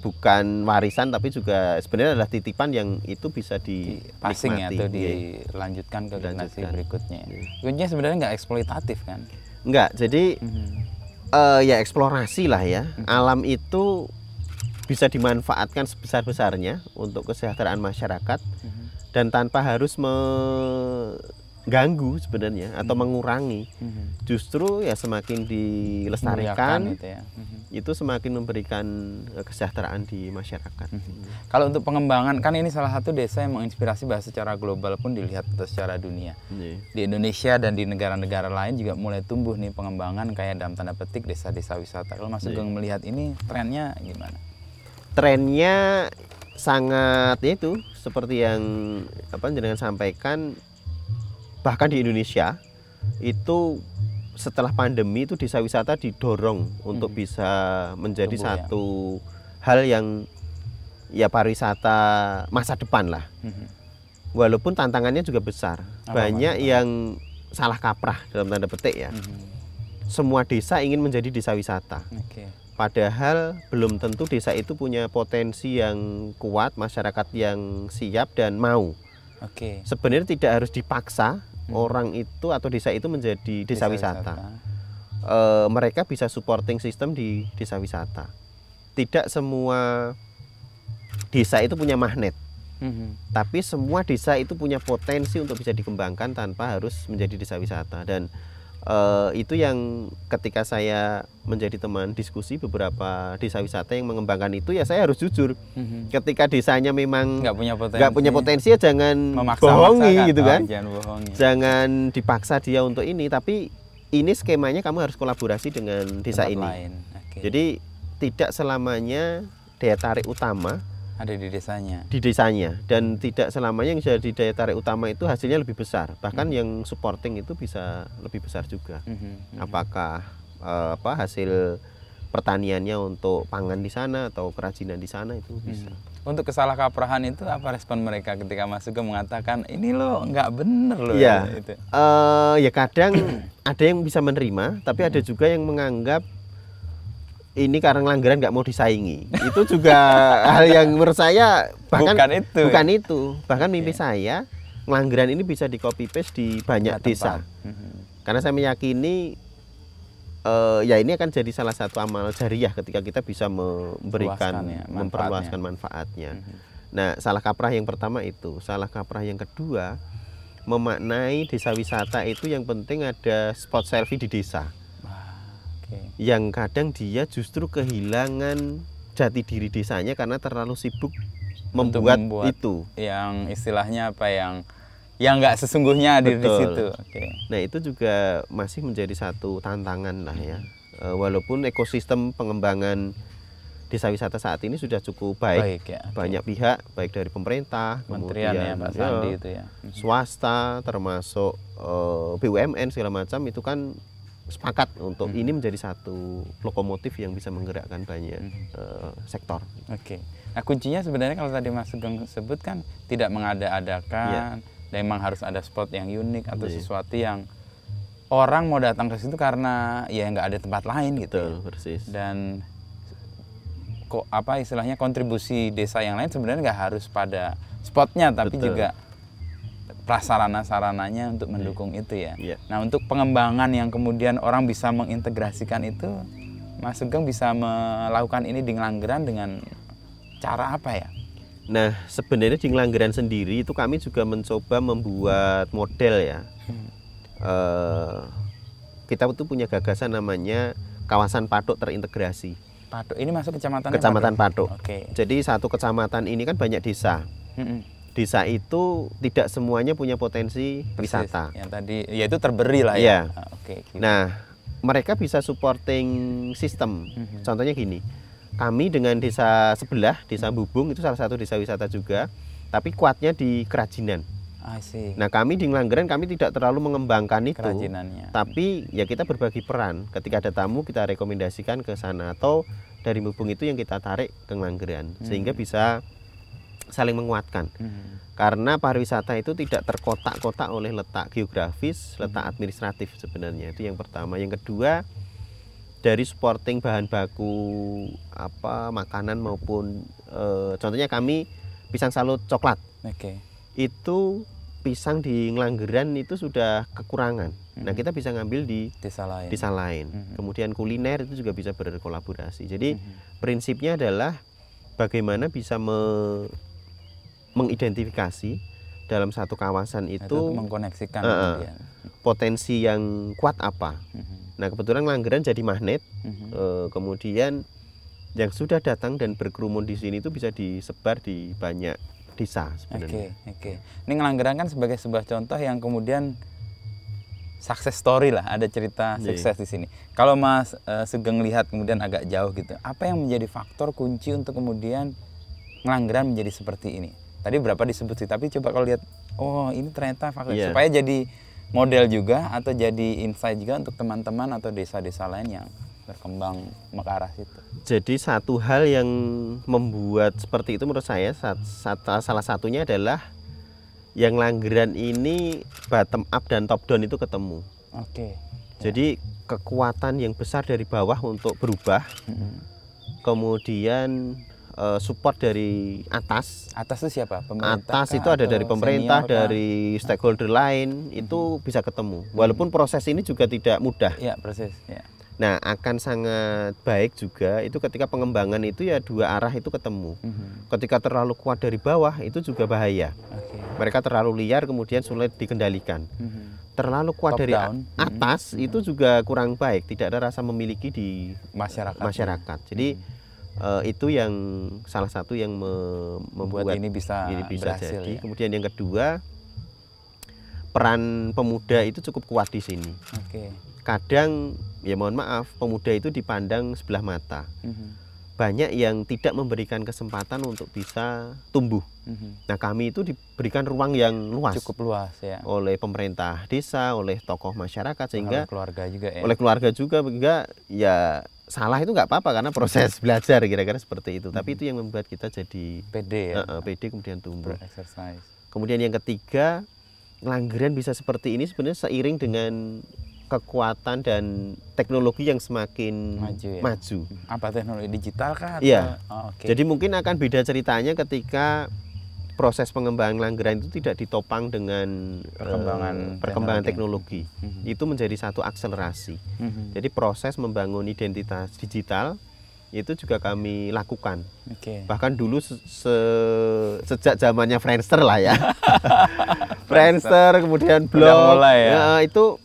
bukan warisan, tapi juga sebenarnya adalah titipan yang itu bisa dinikmati atau dilanjutkan ke generasi berikutnya. Kuncinya sebenarnya nggak eksploitatif kan? Nggak, jadi eksplorasi lah ya. Alam itu bisa dimanfaatkan sebesar-besarnya untuk kesejahteraan masyarakat dan tanpa harus mengganggu sebenarnya atau mengurangi. Justru semakin dilestarikan itu semakin memberikan kesejahteraan di masyarakat. Kalau untuk pengembangan, kan ini salah satu desa yang menginspirasi bahasa secara global pun dilihat secara dunia. Di Indonesia dan di negara-negara lain juga mulai tumbuh nih pengembangan kayak dalam tanda petik desa-desa wisata. Kalau Mas Sugeng melihat ini trennya gimana? Trennya sangat seperti yang jenengan sampaikan, bahkan di Indonesia itu setelah pandemi itu desa wisata didorong untuk bisa menjadi satu hal yang pariwisata masa depan lah. Walaupun tantangannya juga besar. Banyak yang salah kaprah dalam tanda petik ya. Semua desa ingin menjadi desa wisata. Padahal belum tentu desa itu punya potensi yang kuat, masyarakat yang siap dan mau. Sebenarnya tidak harus dipaksa orang itu atau desa itu menjadi desa wisata. Mereka bisa supporting system di desa wisata. Tidak semua desa itu punya magnet. Tapi semua desa itu punya potensi untuk bisa dikembangkan tanpa harus menjadi desa wisata. Dan itu yang ketika saya menjadi teman diskusi beberapa desa wisata yang mengembangkan itu, ya saya harus jujur. Ketika desanya memang nggak punya potensi ya jangan bohongi gitu kan. Jangan dipaksa dia untuk ini, tapi ini skemanya kamu harus kolaborasi dengan desa ini. Jadi tidak selamanya daya tarik utama ada di desanya, dan tidak selamanya yang jadi daya tarik utama itu hasilnya lebih besar, bahkan yang supporting itu bisa lebih besar juga. Apakah hasil pertaniannya untuk pangan di sana atau kerajinan di sana itu bisa. Untuk kesalahkaprahan itu apa respon mereka ketika Mas Sugeng mengatakan ini lo nggak bener loh? Ya, ya kadang ada yang bisa menerima, tapi ada juga yang menganggap ini karena Ngelanggeran nggak mau disaingi. Itu juga hal yang menurut saya bahkan bukan itu. Bahkan mimpi saya Ngelanggeran ini bisa di copy paste di banyak desa. Karena saya meyakini ya ini akan jadi salah satu amal jariah ketika kita bisa memberikan memperluaskan manfaatnya. Nah, salah kaprah yang pertama itu. Salah kaprah yang kedua, memaknai desa wisata itu yang penting ada spot selfie di desa. Yang kadang dia justru kehilangan jati diri desanya karena terlalu sibuk membuat itu yang istilahnya apa yang nggak sesungguhnya di situ. Nah, itu juga masih menjadi satu tantangan lah ya. Walaupun ekosistem pengembangan desa wisata saat ini sudah cukup baik ya. Banyak pihak, baik dari pemerintah, kementerian ya, Pak Sandi itu ya, swasta, termasuk BUMN segala macam itu kan sepakat untuk ini menjadi satu lokomotif yang bisa menggerakkan banyak sektor. Nah, kuncinya sebenarnya kalau tadi Mas Sugeng sebut kan tidak mengada-adakan, memang harus ada spot yang unik atau sesuatu yang orang mau datang ke situ karena ya nggak ada tempat lain gitu. Betul, persis. Dan kok apa istilahnya kontribusi desa yang lain sebenarnya nggak harus pada spotnya, tapi juga prasarana-sarananya untuk mendukung itu ya. Nah, untuk pengembangan yang kemudian orang bisa mengintegrasikan itu, Mas Sugeng bisa melakukan ini di Ngelanggeran dengan cara apa ya? Nah, sebenarnya di Ngelanggeran sendiri itu kami juga mencoba membuat model ya. Kita itu punya gagasan namanya kawasan Patok terintegrasi. Patok ini masuk Kecamatan Patok. Jadi satu kecamatan ini kan banyak desa. Desa itu tidak semuanya punya potensi wisata. Yang tadi yaitu terberi lah ya. Nah, mereka bisa supporting sistem. Contohnya gini, kami dengan desa sebelah, desa Bubung itu salah satu desa wisata juga, tapi kuatnya di kerajinan. Nah, kami di Ngelanggeran kami tidak terlalu mengembangkan itu, tapi ya kita berbagi peran. Ketika ada tamu kita rekomendasikan ke sana, atau dari Bubung itu yang kita tarik ke Ngelanggeran, sehingga bisa saling menguatkan. Karena pariwisata itu tidak terkotak-kotak oleh letak geografis, letak administratif sebenarnya. Itu yang pertama. Yang kedua, dari supporting bahan baku makanan maupun contohnya kami pisang salut coklat. Itu pisang di Ngelanggeran itu sudah kekurangan. Nah, kita bisa ngambil di desa lain. Kemudian kuliner itu juga bisa berkolaborasi. Jadi prinsipnya adalah bagaimana bisa mengidentifikasi dalam satu kawasan itu mengkoneksikan potensi yang kuat apa. Nah, kebetulan Ngelanggeran jadi magnet. Kemudian yang sudah datang dan berkerumun di sini itu bisa disebar di banyak desa sebenarnya. Ini Ngelanggeran kan sebagai sebuah contoh yang kemudian success story lah, ada cerita sukses di sini. Kalau Mas Sugeng lihat kemudian agak jauh gitu, apa yang menjadi faktor kunci untuk kemudian Ngelanggeran menjadi seperti ini? Tadi berapa disebut sih, tapi coba kalau lihat, oh ini ternyata faktor supaya jadi model juga atau jadi insight juga untuk teman-teman atau desa-desa lain yang berkembang ke arah situ. Jadi satu hal yang membuat seperti itu menurut saya salah satunya adalah yang Ngelanggeran ini bottom up dan top down itu ketemu. Jadi kekuatan yang besar dari bawah untuk berubah, kemudian support dari atas. Atas itu siapa? Pemerintah atas itu ada dari pemerintah, dari stakeholder lain, itu bisa ketemu. Walaupun proses ini juga tidak mudah. Proses. Nah, akan sangat baik juga itu ketika pengembangan itu ya dua arah itu ketemu. Ketika terlalu kuat dari bawah itu juga bahaya. Mereka terlalu liar kemudian sulit dikendalikan. Terlalu kuat dari atas itu juga kurang baik, tidak ada rasa memiliki di masyarakat. Jadi itu yang salah satu yang membuat ini bisa berhasil, jadi. Ya? Kemudian yang kedua, peran pemuda itu cukup kuat di sini. Kadang ya mohon maaf, pemuda itu dipandang sebelah mata. Banyak yang tidak memberikan kesempatan untuk bisa tumbuh. Nah, kami itu diberikan ruang yang luas, cukup luas ya, oleh pemerintah desa, oleh tokoh masyarakat, sehingga oleh keluarga juga ya. Oleh keluarga juga, sehingga ya salah itu nggak apa-apa karena proses belajar kira-kira seperti itu. Tapi itu yang membuat kita jadi pede ya. Pede kemudian tumbuh. Exercise. Kemudian yang ketiga, Ngelanggeran bisa seperti ini sebenarnya seiring dengan kekuatan dan teknologi yang semakin maju. Apa teknologi digital kan? Iya. Jadi mungkin akan beda ceritanya ketika proses pengembangan Ngelanggeran itu tidak ditopang dengan perkembangan teknologi. Itu menjadi satu akselerasi. Jadi proses membangun identitas digital itu juga kami lakukan. Bahkan dulu sejak zamannya Friendster lah ya. Friendster kemudian blog ya, itu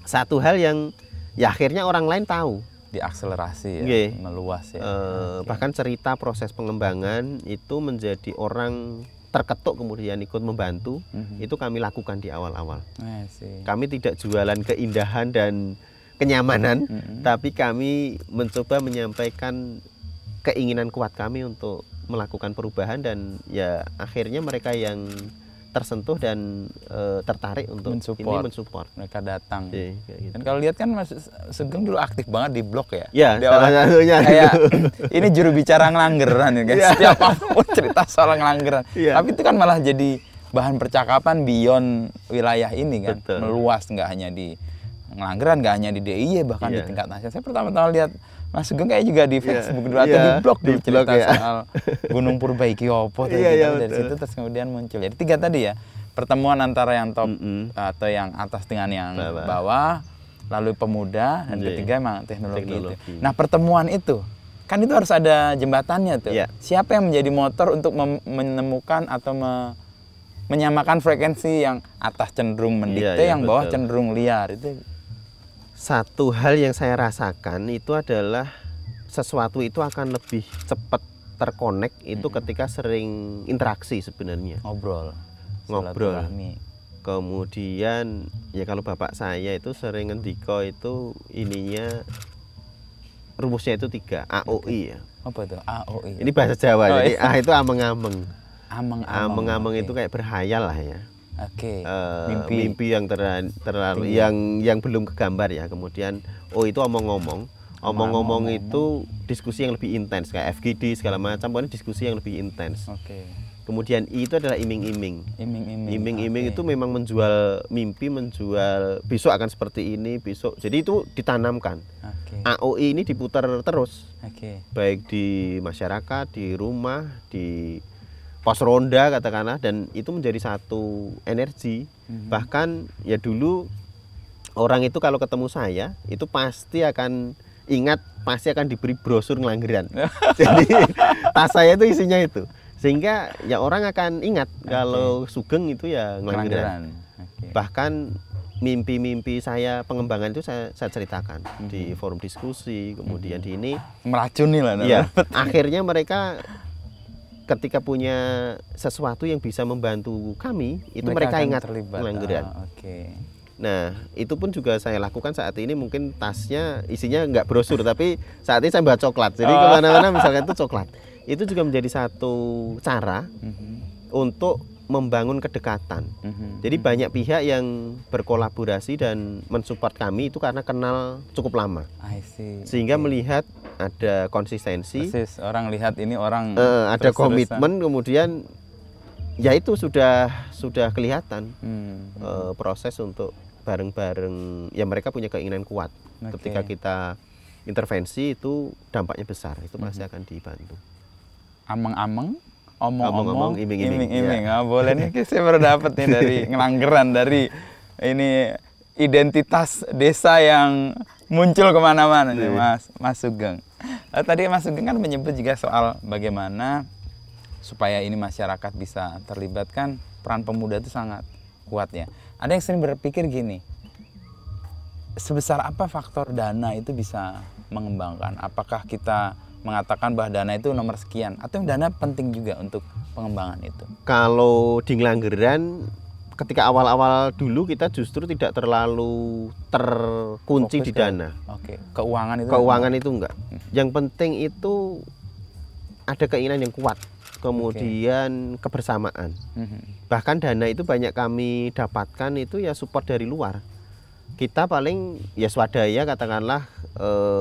satu hal yang ya akhirnya orang lain tahu, diakselerasi ya, meluas ya. Bahkan cerita proses pengembangan itu menjadi orang terketuk kemudian ikut membantu, itu kami lakukan di awal-awal. Kami tidak jualan keindahan dan kenyamanan, tapi kami mencoba menyampaikan keinginan kuat kami untuk melakukan perubahan, dan ya akhirnya mereka yang tersentuh dan tertarik untuk mensupport. Mereka datang. Gitu. Dan kalau lihat kan Mas Sugeng dulu aktif banget di blog ya. Iya, salah satunya. Kayak ini juru bicara Ngelanggeran ya kan. Setiap apapun cerita soal Ngelanggeran. Tapi itu kan malah jadi bahan percakapan beyond wilayah ini kan. Betul. Meluas, nggak hanya di Ngelanggeran, nggak hanya di DIY, bahkan di tingkat nasional. Saya pertama-tama lihat Mas Sugeng kayak juga di Facebook dulu atau di blog dulu cerita soal Gunung Purba iki opo dari situ terus kemudian muncul. Jadi tiga tadi ya, pertemuan antara yang top atau yang atas dengan yang bawah, lalu pemuda, dan ketiga memang teknologi. Itu. Nah, pertemuan itu kan itu harus ada jembatannya tuh. Siapa yang menjadi motor untuk menemukan atau menyamakan frekuensi yang atas cenderung mendikte, yang bawah cenderung liar itu? Satu hal yang saya rasakan itu adalah sesuatu itu akan lebih cepat terkonek itu ketika sering interaksi sebenarnya. Ngobrol. Kemudian ya kalau bapak saya itu sering ngendiko itu ininya rumusnya itu 3 AOI ya. Apa itu AOI? Ini bahasa Jawa. Jadi A itu ameng-ameng. Ameng-ameng itu kayak berhayal lah ya. Mimpi yang terlalu yang belum kegambar ya. Kemudian itu omong-ngomong itu diskusi yang lebih intens kayak FGD segala macam, pokoknya diskusi yang lebih intens. Kemudian I itu adalah iming-iming. Iming-iming itu memang menjual mimpi, menjual besok akan seperti ini, besok. Jadi itu ditanamkan. AOI ini diputar terus. Baik di masyarakat, di rumah, di pos ronda katakanlah, dan itu menjadi satu energi. Bahkan ya dulu orang itu kalau ketemu saya itu pasti akan ingat, pasti akan diberi brosur Ngelanggeran. Jadi tas saya itu isinya itu, sehingga ya orang akan ingat kalau Sugeng itu ya Ngelanggeran. Bahkan mimpi-mimpi saya pengembangan itu saya ceritakan di forum diskusi, kemudian di ini meracuni lah. Ya, akhirnya mereka ketika punya sesuatu yang bisa membantu kami, itu mereka ingat Ngelanggeran. Nah, itu pun juga saya lakukan saat ini. Mungkin tasnya isinya nggak brosur, tapi saat ini saya bawa coklat. Jadi kemana-mana misalkan itu coklat. Itu juga menjadi satu cara untuk membangun kedekatan. Jadi banyak pihak yang berkolaborasi dan mensupport kami itu karena kenal cukup lama. Sehingga melihat ada konsistensi. Orang lihat ini orang ada komitmen, kemudian ya itu sudah kelihatan proses untuk bareng-bareng. Ya mereka punya keinginan kuat. Ketika kita intervensi itu dampaknya besar. Itu pasti akan dibantu. Ameng-ameng, omong-omong, iming-iming. Boleh nih, saya baru dapat nih dari Ngelanggeran, dari ini identitas desa yang muncul kemana-mana nih Mas Sugeng. Tadi Mas Sugeng kan menyebut juga soal bagaimana supaya ini masyarakat bisa terlibat, kan peran pemuda itu sangat kuat ya. Ada yang sering berpikir gini, sebesar apa faktor dana itu bisa mengembangkan? Apakah kita mengatakan bahwa dana itu nomor sekian, atau yang dana penting juga untuk pengembangan itu? Kalau di Ngelanggeran, ketika awal-awal dulu kita justru tidak terlalu terkunci di dana. Oke. Keuangan itu enggak. Yang penting itu ada keinginan yang kuat, kemudian kebersamaan. Bahkan dana itu banyak kami dapatkan itu ya support dari luar. Kita paling ya swadaya katakanlah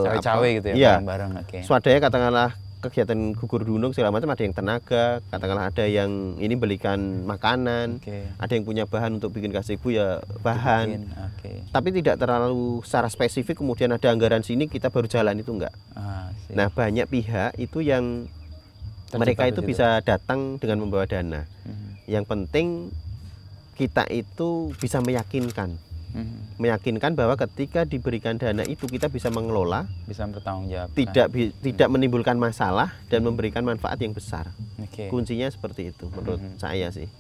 cawe-cawe gitu ya, bareng-bareng. Swadaya katakanlah kegiatan gugur gunung segala macam, ada yang tenaga, katakanlah ada yang ini belikan makanan, ada yang punya bahan untuk bikin gazebo ya bahan. Tapi tidak terlalu secara spesifik kemudian ada anggaran sini kita baru jalan, itu enggak. Nah, banyak pihak itu yang mereka itu bisa datang dengan membawa dana. Yang penting kita itu bisa meyakinkan. Meyakinkan bahwa ketika diberikan dana itu kita bisa mengelola, bisa bertanggung jawab, tidak menimbulkan masalah dan memberikan manfaat yang besar. Kuncinya seperti itu menurut saya sih.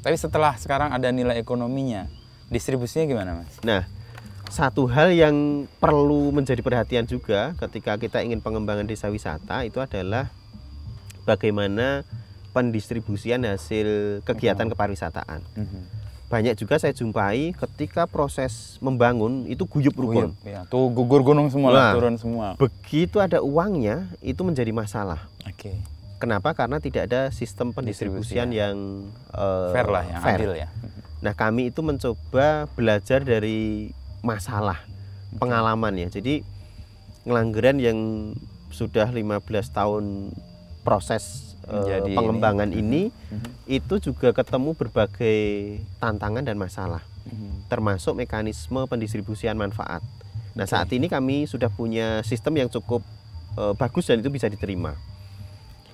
Tapi setelah sekarang ada nilai ekonominya, distribusinya gimana Mas? Nah, satu hal yang perlu menjadi perhatian juga ketika kita ingin pengembangan desa wisata itu adalah bagaimana pendistribusian hasil kegiatan kepariwisataan. Banyak juga saya jumpai ketika proses membangun itu guyub rukun. Ya, tuh gugur gunung semua, turun semua. Begitu ada uangnya itu menjadi masalah. Kenapa? Karena tidak ada sistem pendistribusian yang fair lah, yang adil ya. Nah, kami itu mencoba belajar dari masalah pengalaman ya. Jadi Ngelanggeran yang sudah 15 tahun proses pengembangan ini itu juga ketemu berbagai tantangan dan masalah, termasuk mekanisme pendistribusian manfaat. Nah, saat ini kami sudah punya sistem yang cukup bagus dan itu bisa diterima.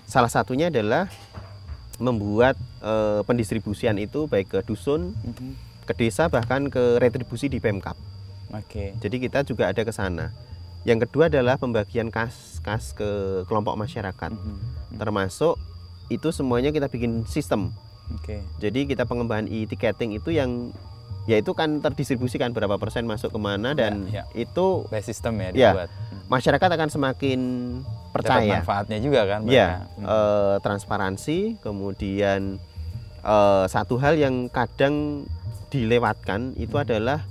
Salah satunya adalah membuat pendistribusian itu baik ke dusun, ke desa, bahkan ke retribusi di Pemkab. Jadi kita juga ada ke sana. Yang kedua adalah pembagian kas ke kelompok masyarakat. Termasuk itu semuanya kita bikin sistem. Jadi kita pengembangan e-ticketing itu yang yaitu kan terdistribusikan berapa persen masuk kemana, dan itu by sistem ya dibuat. Masyarakat akan semakin percaya. Dapat manfaatnya juga kan. Transparansi. Kemudian satu hal yang kadang dilewatkan itu adalah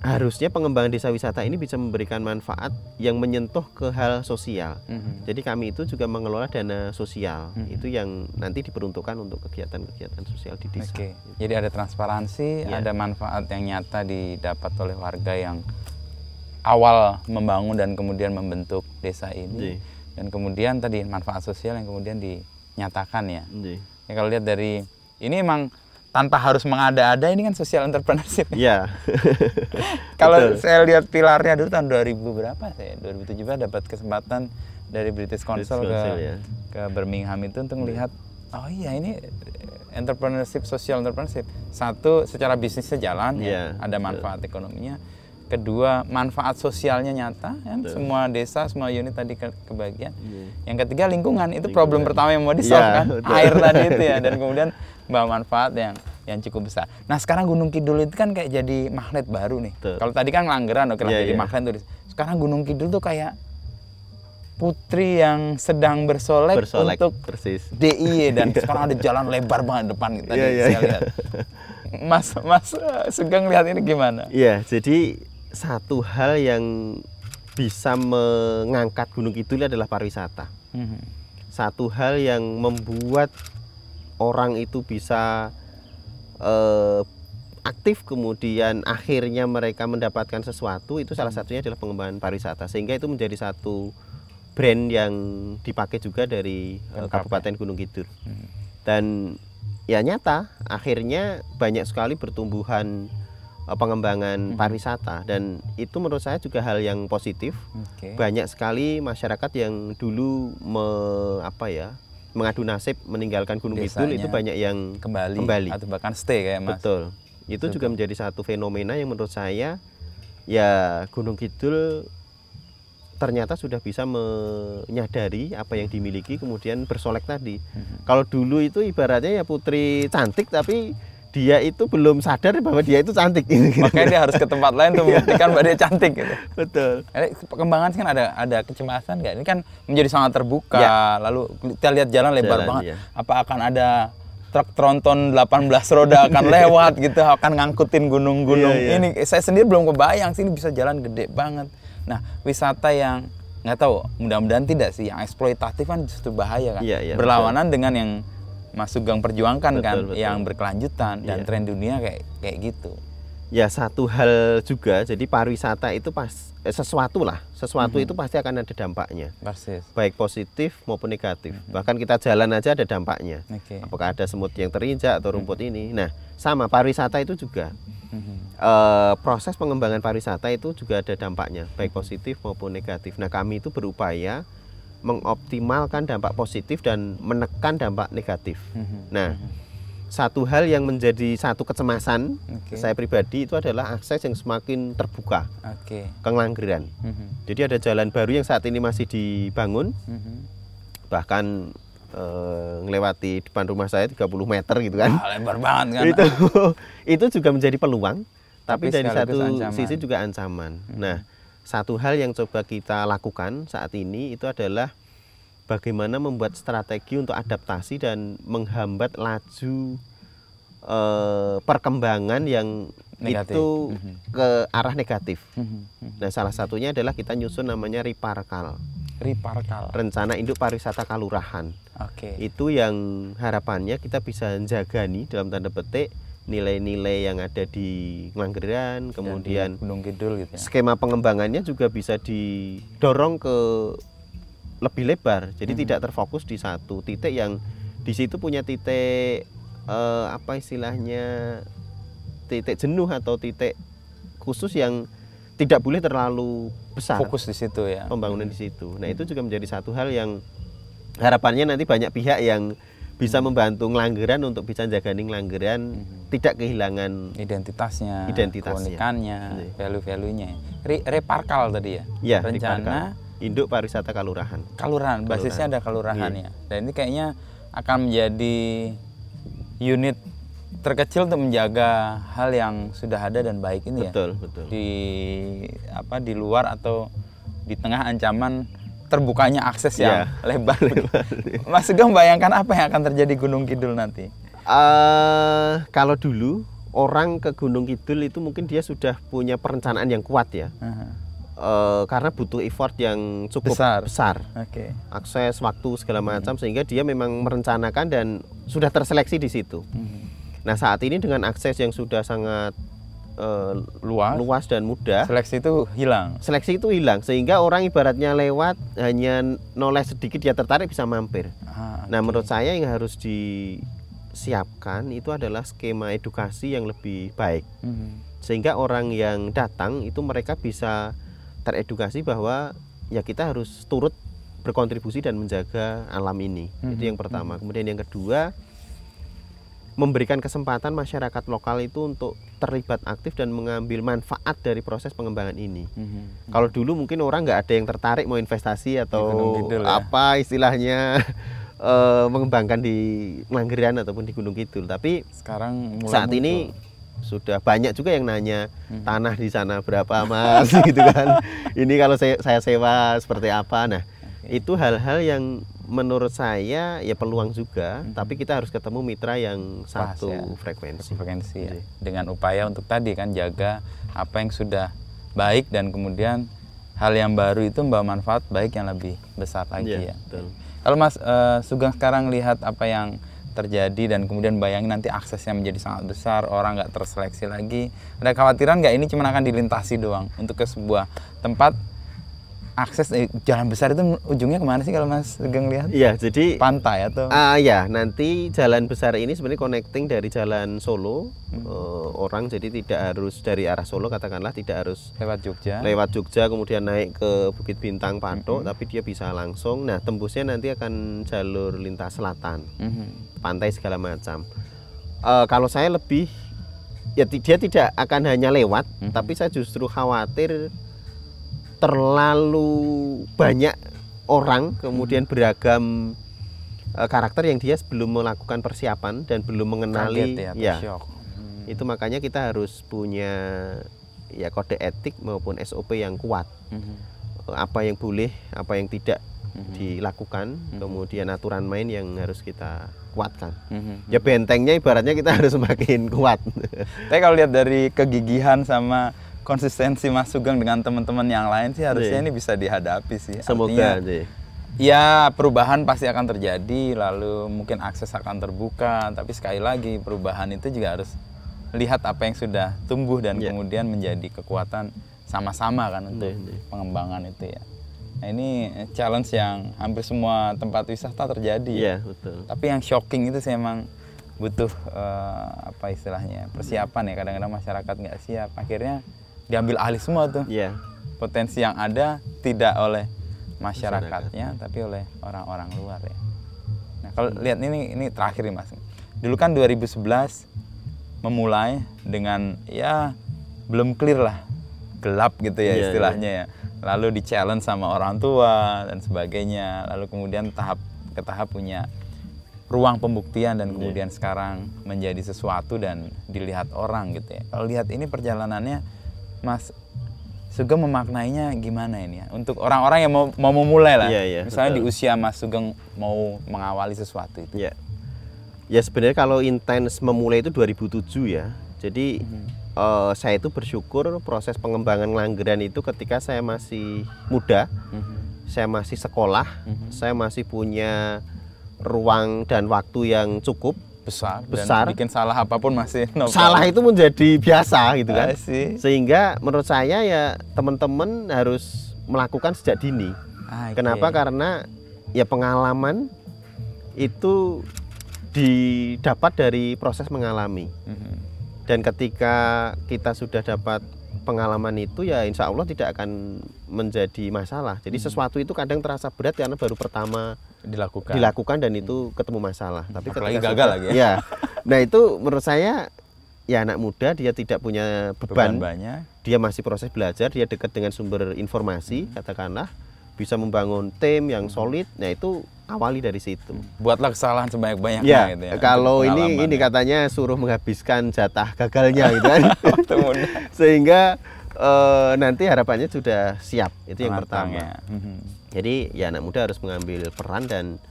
harusnya pengembangan desa wisata ini bisa memberikan manfaat yang menyentuh ke hal sosial. Jadi kami itu juga mengelola dana sosial, itu yang nanti diperuntukkan untuk kegiatan-kegiatan sosial di desa. Jadi ada transparansi, ada manfaat yang nyata didapat oleh warga yang awal membangun dan kemudian membentuk desa ini. Dan kemudian tadi manfaat sosial yang kemudian dinyatakan ya. Ya kalau lihat dari ini emang tanpa harus mengada-ada, ini kan social entrepreneurship. Kalau saya lihat pilarnya dulu tahun 2000 berapa saya? 2017 dapat kesempatan dari British Council ke Birmingham itu untuk melihat, oh iya ini entrepreneurship, social entrepreneurship. Satu, secara bisnisnya jalan, ada manfaat ekonominya. Kedua, manfaat sosialnya nyata, kan? Semua desa, semua unit tadi kebagian. Yang ketiga, lingkungan. Itu problem pertama yang mau di-solve kan? Air tadi itu ya, dan kemudian bawa manfaat yang cukup besar. Nah, sekarang Gunung Kidul itu kan kayak jadi magnet baru nih. Kalau tadi kan Ngelanggeran, oke lah jadi magnet tuh. Sekarang Gunung Kidul tuh kayak putri yang sedang bersolek untuk DIY, dan sekarang ada jalan lebar banget depan kita saya lihat. Mas Sugeng lihat ini gimana? Jadi satu hal yang bisa mengangkat Gunung Kidul adalah pariwisata. Satu hal yang membuat orang itu bisa aktif, kemudian akhirnya mereka mendapatkan sesuatu, itu salah satunya adalah pengembangan pariwisata, sehingga itu menjadi satu brand yang dipakai juga dari Kabupaten Gunung Kidul. Dan ya nyata akhirnya banyak sekali pertumbuhan pengembangan pariwisata, dan itu menurut saya juga hal yang positif. Banyak sekali masyarakat yang dulu mengadu nasib meninggalkan Gunung Kidul, itu banyak yang kembali atau bahkan stay kayak Mas. Betul. Itu juga menjadi satu fenomena yang menurut saya ya Gunung Kidul ternyata sudah bisa menyadari apa yang dimiliki kemudian bersolek tadi. Kalau dulu itu ibaratnya ya putri cantik tapi dia itu belum sadar bahwa dia itu cantik. Makanya dia harus ke tempat lain untuk membuktikan bahwa dia cantik gitu. Betul. Perkembangan kan ada kecemasan nggak? Ini kan menjadi sangat terbuka. Ya. Lalu kita lihat jalan lebar banget. Ya. Apa akan ada truk tronton 18 roda akan lewat gitu, akan ngangkutin gunung-gunung ini. Saya sendiri belum kebayang sih ini bisa jalan gede banget. Nah, wisata yang nggak tahu, mudah-mudahan tidak sih, yang eksploitatif kan justru bahaya kan. Berlawanan dengan yang Mas Sugeng perjuangkan betul. Yang berkelanjutan dan tren dunia kayak gitu. Ya satu hal juga, jadi pariwisata itu sesuatu itu pasti akan ada dampaknya. Persis. Baik positif maupun negatif. Bahkan kita jalan aja ada dampaknya. Apakah ada semut yang terinjak atau rumput ini. Nah sama pariwisata itu juga. Proses pengembangan pariwisata itu juga ada dampaknya, baik positif maupun negatif. Nah kami itu berupaya mengoptimalkan dampak positif dan menekan dampak negatif. Nah satu hal yang menjadi satu kecemasan saya pribadi itu adalah akses yang semakin terbuka ke Ngelanggeran. Jadi ada jalan baru yang saat ini masih dibangun, bahkan ngelewati depan rumah saya 30 meter gitu kan. Lebar banget kan. Itu juga menjadi peluang, tapi dari satu sisi juga ancaman. Nah, satu hal yang coba kita lakukan saat ini itu adalah bagaimana membuat strategi untuk adaptasi dan menghambat laju perkembangan yang negatif. Itu ke arah negatif. Nah, salah satunya adalah kita nyusun namanya Riparkal. Rencana Induk Pariwisata Kalurahan. Itu yang harapannya kita bisa jagani dalam tanda petik nilai-nilai yang ada di Ngelanggeran, kemudian Gunung Kidul gitu ya. Skema pengembangannya juga bisa didorong ke lebih lebar. Jadi tidak terfokus di satu titik yang di situ punya titik apa istilahnya titik jenuh atau titik khusus yang tidak boleh terlalu besar. Fokus di situ ya. Pembangunan di situ. Nah, itu juga menjadi satu hal yang harapannya nanti banyak pihak yang bisa membantu Ngelanggeran untuk bisa jaga Ngelanggeran tidak kehilangan identitasnya, keunikannya, value-value-nya. Riparkal tadi ya? Ya, rencana Induk Pariwisata Kalurahan. Kalurahan, basisnya ada kelurahan ya. Dan ini kayaknya akan menjadi unit terkecil untuk menjaga hal yang sudah ada dan baik ini betul. Di luar atau di tengah ancaman terbukanya akses yang lebar. Mas Sugeng bayangkan apa yang akan terjadi Gunung Kidul nanti? Kalau dulu orang ke Gunung Kidul itu mungkin dia sudah punya perencanaan yang kuat ya. Karena butuh effort yang cukup besar. Akses, waktu segala macam sehingga dia memang merencanakan dan sudah terseleksi di situ. Nah saat ini dengan akses yang sudah sangat luas dan mudah, seleksi itu hilang sehingga orang ibaratnya lewat hanya noleh sedikit dia tertarik bisa mampir. Nah menurut saya yang harus disiapkan itu adalah skema edukasi yang lebih baik, sehingga orang yang datang itu mereka bisa teredukasi bahwa ya kita harus turut berkontribusi dan menjaga alam ini. Itu yang pertama. Kemudian yang kedua, memberikan kesempatan masyarakat lokal itu untuk terlibat aktif dan mengambil manfaat dari proses pengembangan ini. Kalau dulu mungkin orang nggak ada yang tertarik mau investasi atau apa istilahnya mengembangkan di Ngelanggeran ataupun di Gunung Kidul. Tapi sekarang saat ini sudah banyak juga yang nanya tanah di sana berapa Mas gitu kan. Ini kalau saya sewa seperti apa. Nah itu hal-hal yang menurut saya ya peluang juga, tapi kita harus ketemu mitra yang satu frekuensi ya. Dengan upaya untuk tadi kan jaga apa yang sudah baik dan kemudian hal yang baru itu membawa manfaat baik yang lebih besar lagi ya. Betul. Kalau Mas Sugeng sekarang lihat apa yang terjadi dan kemudian bayangin nanti aksesnya menjadi sangat besar, orang nggak terseleksi lagi, ada kekhawatiran nggak ini cuma akan dilintasi doang untuk ke sebuah tempat akses jalan besar itu ujungnya kemana sih kalau Mas Sugeng lihat? Iya, jadi pantai atau? Ya, nanti jalan besar ini sebenarnya connecting dari jalan Solo, orang jadi tidak harus dari arah Solo katakanlah, tidak harus lewat Jogja kemudian naik ke Bukit Bintang Patok, tapi dia bisa langsung. Nah tembusnya nanti akan jalur lintas selatan, pantai segala macam. Kalau saya lebih ya dia tidak akan hanya lewat, tapi saya justru khawatir terlalu banyak orang, kemudian beragam karakter yang dia belum melakukan persiapan dan belum mengenali. Kaget ya itu makanya kita harus punya ya kode etik maupun SOP yang kuat. Apa yang boleh, apa yang tidak dilakukan, kemudian aturan main yang harus kita kuatkan. Ya bentengnya ibaratnya kita harus semakin kuat. Tapi kalau lihat dari kegigihan sama konsistensi Mas Sugeng dengan teman-teman yang lain sih harusnya ini bisa dihadapi sih. Semoga. Ya perubahan pasti akan terjadi, lalu mungkin akses akan terbuka, tapi sekali lagi perubahan itu juga harus lihat apa yang sudah tumbuh dan kemudian menjadi kekuatan sama-sama kan untuk pengembangan itu ya. Nah ini challenge yang hampir semua tempat wisata terjadi. Iya, betul. Tapi yang shocking itu sih emang butuh apa istilahnya persiapan ya. Kadang-kadang masyarakat nggak siap, akhirnya diambil alih semua tuh. Iya. Potensi yang ada tidak oleh masyarakatnya, tapi oleh orang-orang luar ya. Nah kalau lihat ini terakhir nih Mas. Dulu kan 2011 memulai dengan ya belum clear lah, gelap gitu ya istilahnya ya. Lalu di challenge sama orang tua dan sebagainya, lalu kemudian tahap ke tahap punya ruang pembuktian dan kemudian sekarang menjadi sesuatu dan dilihat orang gitu ya. Kalau lihat ini perjalanannya Mas Sugeng memaknainya gimana ini ya? Untuk orang-orang yang mau memulai lah, misalnya betul. Di usia Mas Sugeng mau mengawali sesuatu itu. Ya sebenarnya kalau intens memulai itu 2007 ya. Jadi saya itu bersyukur proses pengembangan Langgeran itu ketika saya masih muda, saya masih sekolah, saya masih punya ruang dan waktu yang cukup besar. Dan bikin salah apapun masih salah itu menjadi biasa gitu kan. Sehingga menurut saya ya teman-teman harus melakukan sejak dini. Kenapa? Karena ya pengalaman itu didapat dari proses mengalami. Dan ketika kita sudah dapat pengalaman itu ya insya Allah tidak akan menjadi masalah. Jadi sesuatu itu kadang terasa berat karena baru pertama dilakukan dan itu ketemu masalah. Tapi apalagi gagal lagi ya. Ya. Nah itu menurut saya ya anak muda dia tidak punya beban banyak. Dia masih proses belajar, dia dekat dengan sumber informasi, katakanlah bisa membangun tim yang solid. Nah itu awali dari situ. Buatlah kesalahan sebanyak-banyaknya gitu ya. Kalau ini katanya suruh menghabiskan jatah gagalnya gitu kan. Sehingga nanti harapannya sudah siap. Itu yang pertama. Jadi ya anak muda harus mengambil peran dan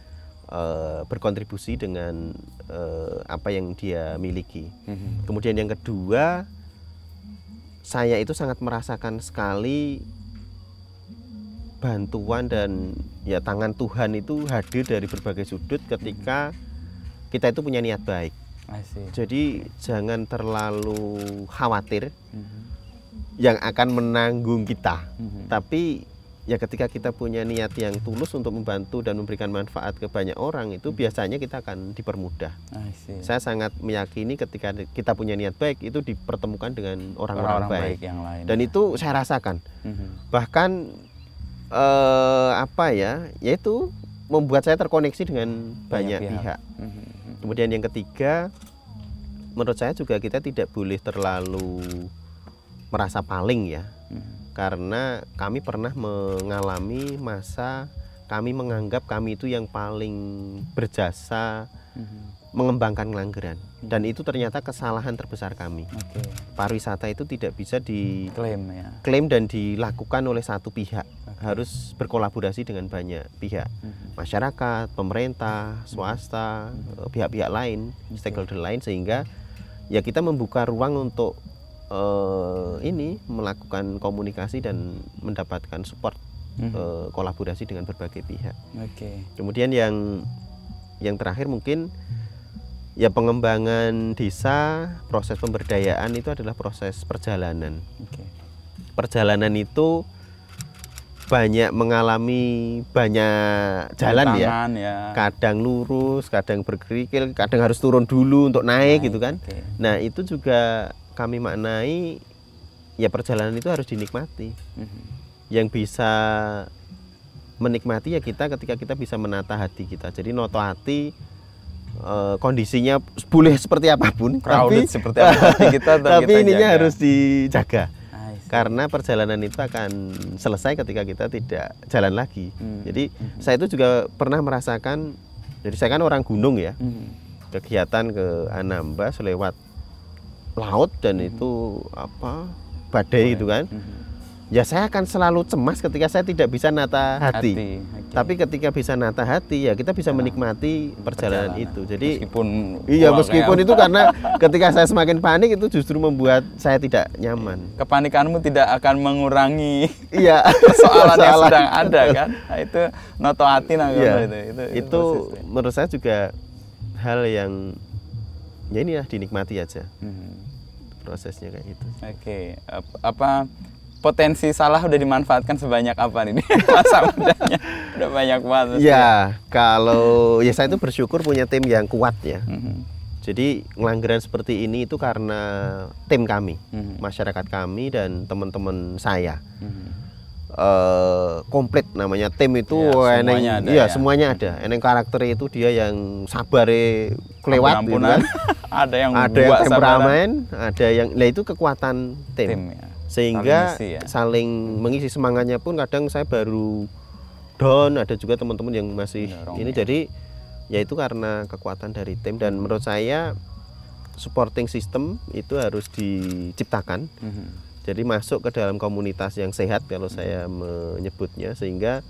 berkontribusi dengan apa yang dia miliki. Kemudian yang kedua, saya itu sangat merasakan sekali bantuan dan ya tangan Tuhan itu hadir dari berbagai sudut ketika kita itu punya niat baik. Jadi jangan terlalu khawatir yang akan menanggung kita. Tapi ya ketika kita punya niat yang tulus untuk membantu dan memberikan manfaat ke banyak orang, itu biasanya kita akan dipermudah. Saya sangat meyakini ketika kita punya niat baik itu dipertemukan dengan orang-orang baik yang lain. Dan itu saya rasakan. Bahkan apa ya, yaitu membuat saya terkoneksi dengan banyak pihak. Kemudian yang ketiga, menurut saya juga kita tidak boleh terlalu merasa paling ya, karena kami pernah mengalami masa kami menganggap kami itu yang paling berjasa mengembangkan Langgeran, dan itu ternyata kesalahan terbesar kami. Pariwisata itu tidak bisa diklaim dan dilakukan oleh satu pihak, harus berkolaborasi dengan banyak pihak, masyarakat, pemerintah, swasta, pihak-pihak lain, stakeholder lain, sehingga ya kita membuka ruang untuk ini melakukan komunikasi dan mendapatkan support kolaborasi dengan berbagai pihak. Kemudian yang terakhir mungkin ya pengembangan desa, proses pemberdayaan itu adalah proses perjalanan. Perjalanan itu banyak mengalami banyak jalan ya. Kadang lurus, kadang berkerikil, kadang harus turun dulu untuk naik gitu kan. Nah itu juga kami maknai ya perjalanan itu harus dinikmati. Yang bisa menikmati ya kita ketika kita bisa menata hati kita. Jadi noto hati kondisinya boleh seperti apapun, crowded seperti apa kita, tapi kita ininya jaga. harus dijaga. Karena perjalanan itu akan selesai ketika kita tidak jalan lagi. Jadi saya itu juga pernah merasakan, jadi saya kan orang gunung ya, kegiatan ke Anambas lewat laut dan itu apa badai gitu kan. Ya saya akan selalu cemas ketika saya tidak bisa nata hati. Okay. Tapi ketika bisa nata hati ya kita bisa menikmati perjalanan itu. Jadi meskipun itu karena ketika saya semakin panik itu justru membuat saya tidak nyaman. Kepanikanmu tidak akan mengurangi persoalan yang sedang ada kan. Nah, itu noto hati itu menurut saya juga hal yang ya ini ya dinikmati aja. Prosesnya kayak gitu. Oke. Apa potensi salah udah dimanfaatkan sebanyak apa nih masa mudanya? Udah banyak banget. Ya, kalau ya saya itu bersyukur punya tim yang kuat ya. Jadi Ngelanggeran seperti ini itu karena tim kami, masyarakat kami dan teman-teman saya. Komplit namanya tim itu semuanya ada. Eneng karakter itu dia yang sabare kelewat gitu kan. Ada yang temperamen, ada yang itu kekuatan tim ya. Sehingga saling mengisi semangatnya pun kadang saya baru down, ada juga teman-teman yang masih ini. Jadi ya itu karena kekuatan dari tim dan menurut saya supporting system itu harus diciptakan. Jadi masuk ke dalam komunitas yang sehat kalau saya menyebutnya, sehingga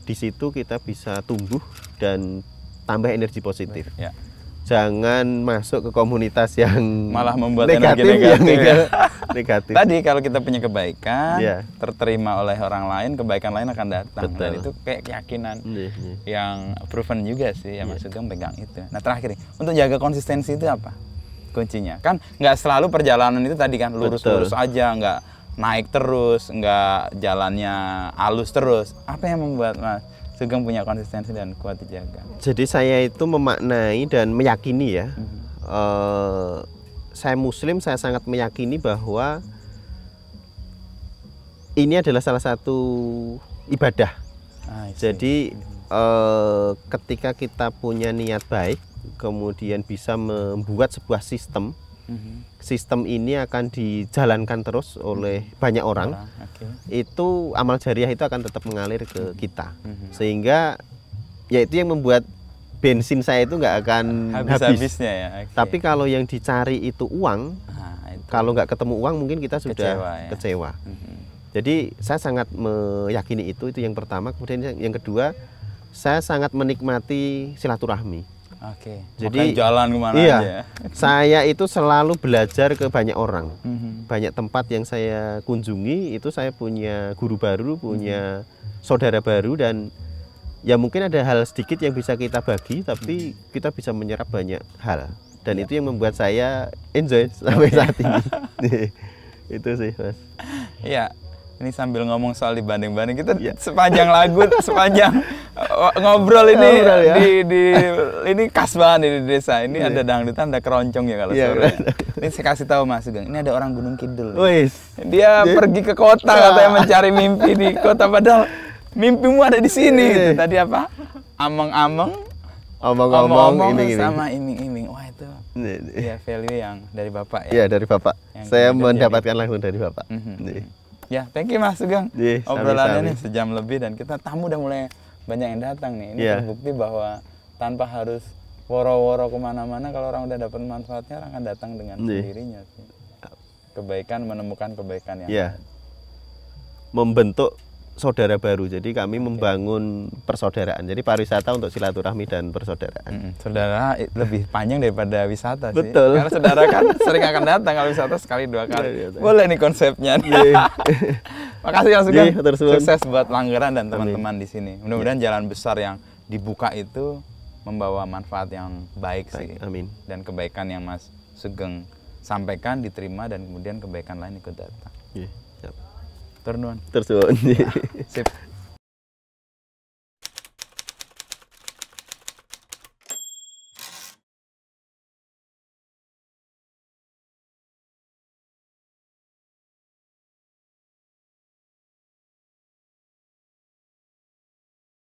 di situ kita bisa tumbuh dan tambah energi positif. Jangan masuk ke komunitas yang malah membuat negatif. Tadi kalau kita punya kebaikan terterima oleh orang lain, kebaikan lain akan datang. Betul. Dan itu kayak keyakinan yang proven juga sih ya Mas Sugeng pegang itu. Nah terakhir nih, untuk jaga konsistensi itu apa kuncinya? Kan nggak selalu perjalanan itu tadi kan lurus-lurus aja, nggak naik terus, nggak jalannya halus terus. Apa yang membuat Mas Sugeng punya konsistensi dan kuat dijaga? Jadi saya itu memaknai dan meyakini ya, saya Muslim, saya sangat meyakini bahwa ini adalah salah satu ibadah. Jadi ketika kita punya niat baik, kemudian bisa membuat sebuah sistem, sistem ini akan dijalankan terus oleh banyak orang. Itu amal jariah itu akan tetap mengalir ke kita, sehingga ya itu yang membuat bensin saya itu nggak akan habis-habisnya ya. Tapi kalau yang dicari itu uang, kalau nggak ketemu uang mungkin kita sudah kecewa. Jadi saya sangat meyakini itu yang pertama. Kemudian yang kedua, saya sangat menikmati silaturahmi. Jadi jalan kemana aja. Saya itu selalu belajar ke banyak orang, banyak tempat yang saya kunjungi. Itu saya punya guru baru, punya saudara baru, dan ya mungkin ada hal sedikit yang bisa kita bagi, tapi kita bisa menyerap banyak hal. Dan itu yang membuat saya enjoy sampai saat ini. Itu sih Mas. Iya. Ini sambil ngomong soal dibanding-banding, kita sepanjang lagu, sepanjang ngobrol ini ini khas banget di desa. Ini ada dangdutan, ada keroncong ya kalau sore. Ini saya kasih tahu Mas Sugeng, ini ada orang Gunung Kidul. Dia pergi ke kota katanya mencari mimpi di kota, padahal mimpimu ada di sini. Tadi apa? Ameng-ameng, omong-omong sama iming-iming. Wah itu ya value yang dari Bapak ya. Iya dari Bapak. Saya mendapatkan langsung dari Bapak. Ya, thank you Mas Sugeng. Obrolannya nih sejam lebih dan kita tamu udah mulai banyak yang datang nih. Ini terbukti bahwa tanpa harus woro-woro kemana-mana, kalau orang udah dapat manfaatnya, orang akan datang dengan sendirinya sih. Kebaikan, menemukan kebaikan yang membentuk saudara baru. Jadi kami membangun persaudaraan. Jadi pariwisata untuk silaturahmi dan persaudaraan. Saudara lebih panjang daripada wisata sih. Betul. Karena saudara kan sering akan datang, kalau wisata sekali dua kali. Boleh nih konsepnya. Makasih Mas Sugeng. Sukses buat Langgeran dan teman-teman di sini. Mudah-mudahan jalan besar yang dibuka itu membawa manfaat yang baik sih. Amin. Dan kebaikan yang Mas Sugeng sampaikan diterima dan kemudian kebaikan lain ikut datang. Turun. Tersuwun. Sip.